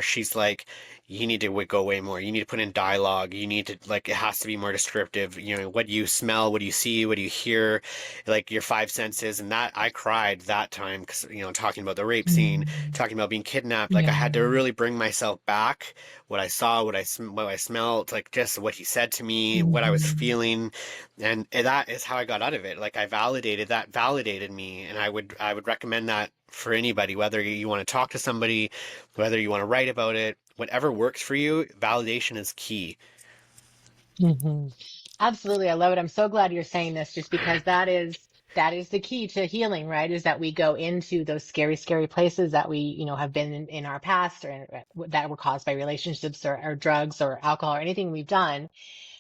she's like, you need to go way more. You need to put in dialogue. You need to, like, it has to be more descriptive. What do you smell? What do you see? What do you hear? Like your five senses. And that I cried that time because, talking about the rape scene, Hmm. talking about being kidnapped. Like I Yeah. had to really bring myself back. What I saw, what I smelled, like just what he said to me, what I was Hmm. feeling, and that is how I got out of it. Like I validated me, and I would recommend that for anybody, whether you want to talk to somebody, whether you want to write about it, whatever works for you, validation is key. Hmm. Absolutely. I love it. I'm so glad you're saying this just because that is the key to healing, right? Is that we go into those scary, scary places that we, have been in our past or that were caused by relationships or drugs or alcohol or anything we've done.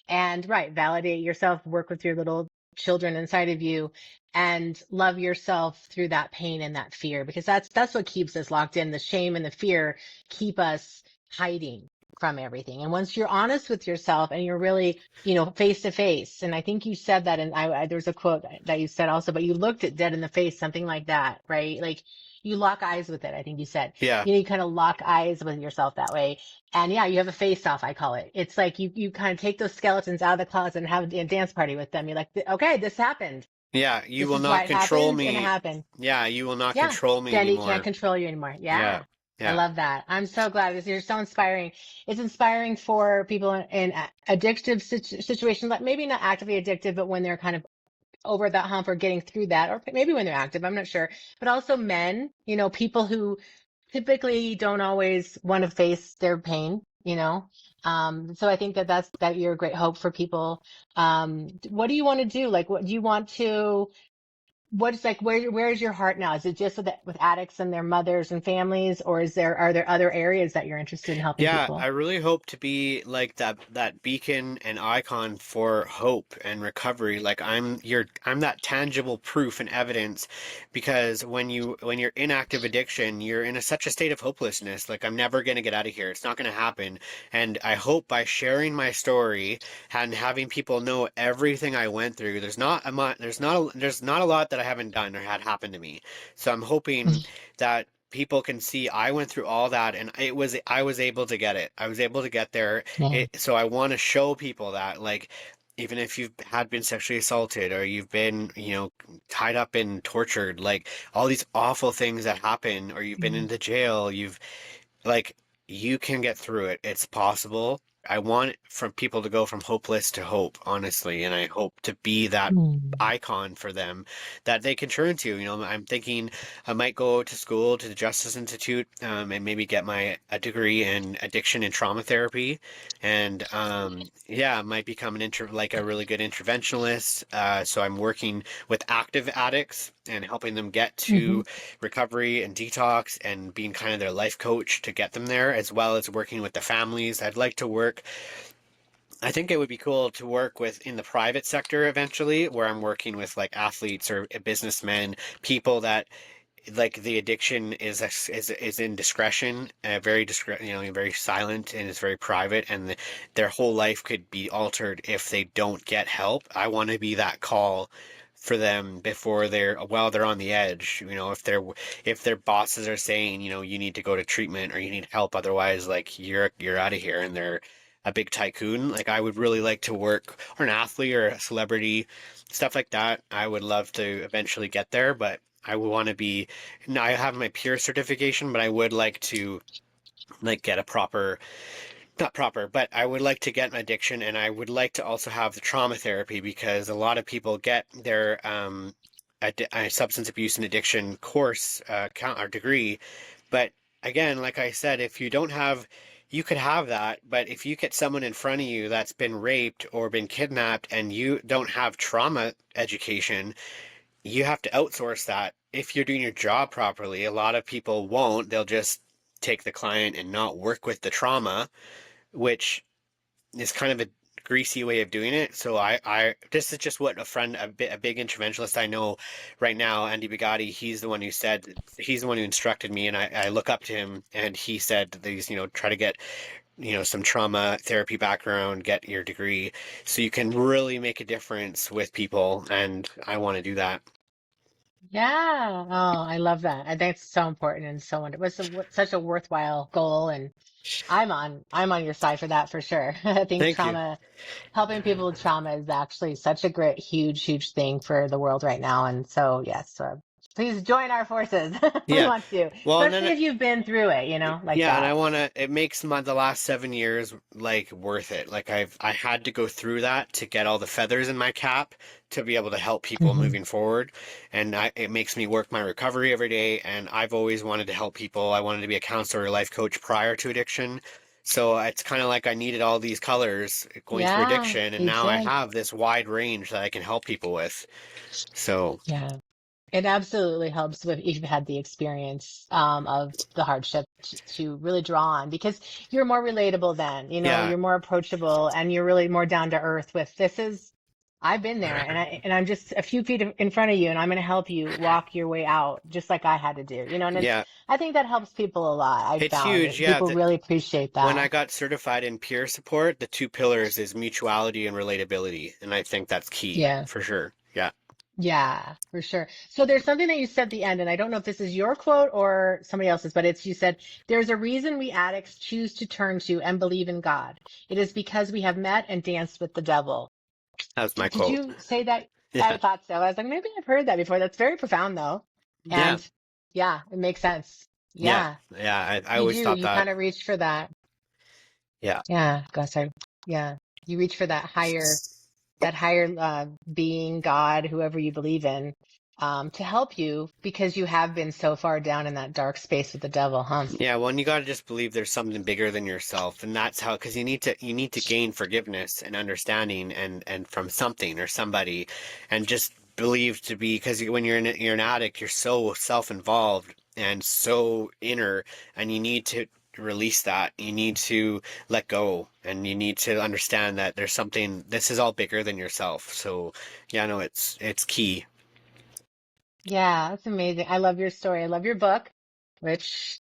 And right, validate yourself, work with your little children inside of you and love yourself through that pain and that fear, because that's what keeps us locked in. The shame and the fear keep us hiding from everything. And once you're honest with yourself and you're really, face to face, and I think you said that, and there's a quote that you said also, but you looked it dead in the face, something like that, right? Like you lock eyes with it, I think you said. Yeah. You kind of lock eyes with yourself that way. And yeah, you have a face off, I call it. It's like you kind of take those skeletons out of the closet and have a dance party with them. You're like, okay, this happened. Yeah, you This will is why not it control happened, and it me. happened. Yeah, you will not Yeah. control me Danny can't anymore. control you anymore. Yeah. Yeah. I Yeah. love that. I'm so glad this. You're so inspiring. It's inspiring for people in addictive situations, like maybe not actively addictive, but when they're kind of over that hump or getting through that, or maybe when they're active, I'm not sure. But also men, people who typically don't always want to face their pain. So I think that you're a great hope for people. What do you want to do? Like, what do you want to? What's like, where's your heart now? Is it just with addicts and their mothers and families, or are there other areas that you're interested in helping Yeah, I people? really hope to be like that beacon and icon for hope and recovery. Like I'm that tangible proof and evidence, because when you're in active addiction, you're in such a state of hopelessness. Like I'm never going to get out of here. It's not going to happen. And I hope by sharing my story and having people know everything I went through, there's not a lot that I haven't done or had happen to me. So I'm hoping that people can see I went through all that, and I was able to get it. I was able to get there. Yeah. So I want to show people that, like, even if you've had been sexually assaulted or you've been, tied up and tortured, like all these awful things that happen, or you've been Mm. into jail, like you can get through it. It's possible. I want from people to go from hopeless to hope, honestly, and I hope to be that Mm. icon for them that they can turn to. I'm thinking I might go to school to the Justice Institute, and maybe get a degree in addiction and trauma therapy, and yeah, I might become like a really good interventionalist. So I'm working with active addicts and helping them get Hmm. to recovery and detox, and being kind of their life coach to get them there, as well as working with the families. I think it would be cool to work with in the private sector eventually, where I'm working with like athletes or businessmen, people that like the addiction is in discretion, very very silent, and it's very private, and their whole life could be altered if they don't get help. I want to be that call for them before while they're on the edge. If their bosses are saying, you need to go to treatment or you need help, otherwise like you're out of here, and they're a big tycoon. Like I would really like to work, or an athlete or a celebrity, stuff like that. I would love to eventually get there, but I would want to be. Now I have my peer certification, but I would like to like get a proper, not proper, but I would like to get an addiction, and I would like to also have the trauma therapy, because a lot of people get their substance abuse and addiction course, count or degree, but again, like I said, if you don't have, you could have that, but if you get someone in front of you that's been raped or been kidnapped and you don't have trauma education, you have to outsource that. If you're doing your job properly, a lot of people won't. They'll just take the client and not work with the trauma, which is kind of a greasy way of doing it. So this is just what a big interventionalist I know right now, Andy Bugatti, he's the one who instructed me, and I look up to him, and he said that he's, try to get, some trauma therapy background, get your degree, so you can really make a difference with people, and I want to do that. Yeah. Oh, I love that. I think it's so important and it was such a worthwhile goal, and I'm on your side for that for sure. I think Thank you. helping people with trauma is actually such a great, huge thing for the world right now. And so, yes, please join our forces. We Yeah. want to, Well, and especially then if you've been through it, like yeah, and that. it makes the last 7 years like worth it. Like I had to go through that to get all the feathers in my cap to be able to help people Hmm. moving forward. And it makes me work my recovery every day. And I've always wanted to help people. I wanted to be a counselor or life coach prior to addiction. So it's kind of like I needed all these colors going through Yeah, addiction, and you now I did. have this wide range that I can help people with. So, Yeah. It absolutely helps if you've had the experience of the hardship to really draw on, because you're more relatable then, yeah. you're more approachable, and you're really more down to earth with, this is, I've been there, and I'm just a few feet in front of you, and I'm going to help you walk your way out, just like I had to do. And it's Yeah, I think that helps people a lot. I've it's found huge. it. Yeah, People really appreciate when I that. got certified in peer support, the two pillars is mutuality and relatability, and I think that's key Yeah. for sure. Yeah, Yeah, for sure. So there's something that you said at the end, and I don't know if this is your quote or somebody else's, but it's you said, there's a reason we addicts choose to turn to and believe in God. It is because we have met and danced with the devil. that was my Did quote. you say that? I Yeah, thought so. I was like, maybe I've heard that before. That's very profound, though. yeah, And yeah, it makes sense. yeah, Yeah, yeah. I you always do. thought You that. kind of reach for that. Yeah, Yeah, gosh, yeah, you reach for that higher being, God, whoever you believe in, to help you because you have been so far down in that dark space with the devil, huh? yeah. Well, and you got to just believe there's something bigger than yourself, and that's how. Because you need to gain forgiveness and understanding, and from something or somebody, and just believe to be. Because when you're an addict, you're so self-involved and so inner, and you need to release that. You need to let go, and you need to understand that there's something. This is all bigger than yourself. So, yeah, no, it's key. Yeah, that's amazing. I love your story. I love your book, which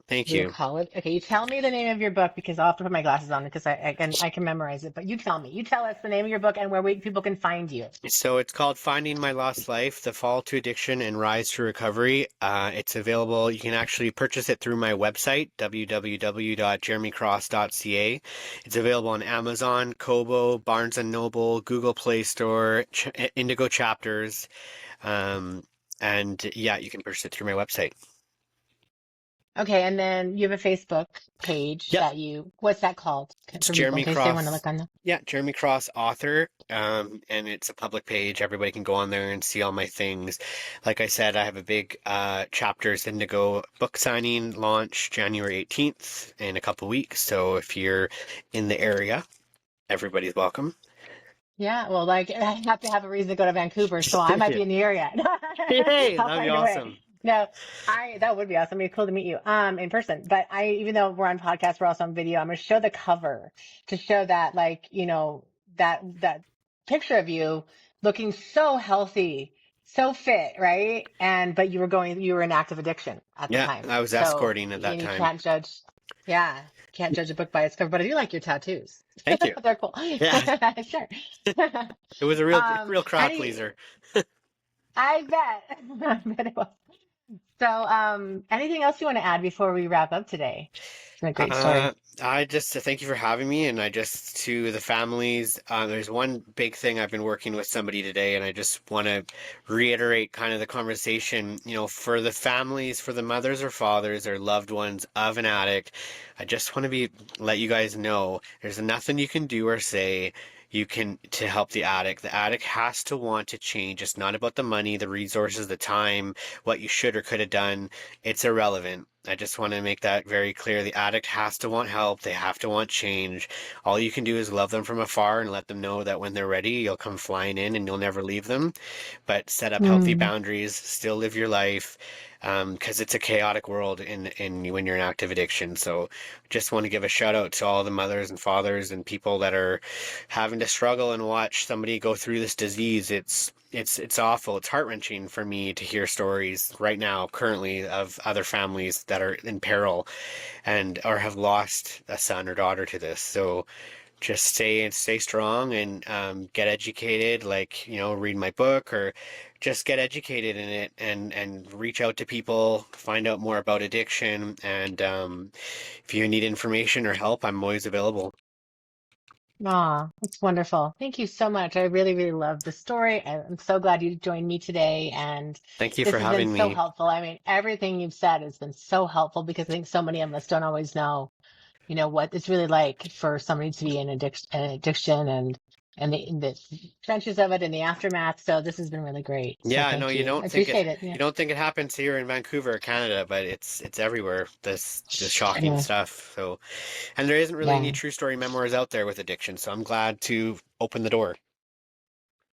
Thank we'll you. call it. Okay, you tell me the name of your book because I'll have to put my glasses on because I can memorize it. But you tell me. You tell us the name of your book and where people can find you. So it's called Finding My Lost Life, The Fall to Addiction and Rise to Recovery. It's available. You can actually purchase it through my website, www.jeremycross.ca. It's available on Amazon, Kobo, Barnes& and Noble, Google Play Store, Indigo Chapters. Um, and yeah, you can purchase it through my website. Okay, and then you have a Facebook page Yep. what's that called It's for people in Jeremy case they want to Cross. look on that? Yeah, Jeremy Cross author. And it's a public page. Everybody can go on there and see all my things. Like I said, I have a big Chapters Indigo book signing launch January 18th in a couple weeks. So if you're in the area, everybody's welcome. Yeah, well, like I have to have a reason to go to Vancouver, so I might Yeah. be in the area. Yay, I'll that'd be find a way. awesome. No, I that would be awesome. It'd be cool to meet you in person. But even though we're on podcast, we're also on video. I'm gonna show the cover to show that like, that picture of you looking so healthy, so fit, right? And but you were in active addiction at the Yeah, time. I was So escorting at that you time. can't judge. Yeah, can't judge a book by its cover. But I do like your tattoos. Thank you. They're cool. Yeah, Sure. it was a real crowd Any, pleaser. I bet. I bet it was. So, anything else you want to add before we wrap up today? It's been a great Uh, story. I just thank you for having me, and I just to the families. There's one big thing I've been working with somebody today, and I just want to reiterate kind of the conversation. For the families, for the mothers or fathers or loved ones of an addict, I just want to let you guys know there's nothing you can do or say you can to help the addict. The addict has to want to change. It's not about the money, the resources, the time, what you should or could have done. It's irrelevant. I just want to make that very clear. The addict has to want help. They have to want change. All you can do is love them from afar and let them know that when they're ready, you'll come flying in and you'll never leave them. But set up healthy Mm. boundaries, still live your life, because it's a chaotic world in when you're in active addiction. So just want to give a shout out to all the mothers and fathers and people that are having to struggle and watch somebody go through this disease. It's awful. It's heart-wrenching for me to hear stories right now, currently, of other families that are in peril and or have lost a son or daughter to this. So just stay strong and get educated. Like read my book or just get educated in it and reach out to people, find out more about addiction. And if you need information or help, I'm always available. Aw, that's wonderful. Thank you so much. I really, really love the story. I'm so glad you joined me today. And Thank you this for has been having so me. helpful. I mean, everything you've said has been so helpful because I think so many of us don't always know, what it's really like for somebody to be in addiction and the trenches of it and the aftermath. So this has been really great. So Yeah, no, thank you you. don't I think it appreciate it. Yeah. you don't think it happens here in Vancouver, Canada, but it's everywhere. This shocking Yeah. stuff. So, and there isn't really any Yeah. true story memoirs out there with addiction, so I'm glad to open the door.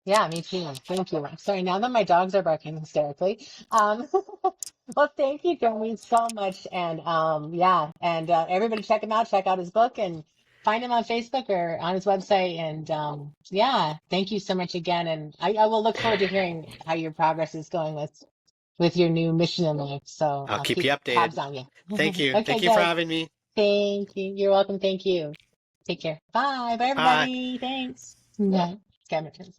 Yeah, me too. Thank you. Sorry, now that my dogs are barking hysterically. Well, thank you, Jeremy, so much. And yeah, and everybody check him out. Check out his book, and find him on Facebook or on his website. And yeah, thank you so much again. And I will look forward to hearing how your progress is going with your new mission in life. So I'll I'll keep you keep updated. tabs on you. Thank you. Okay, Thank you for good. having me. Thank you. You're welcome. Thank you. Take care. Bye. Bye, Bye. everybody. Thanks. Yeah. Camera turns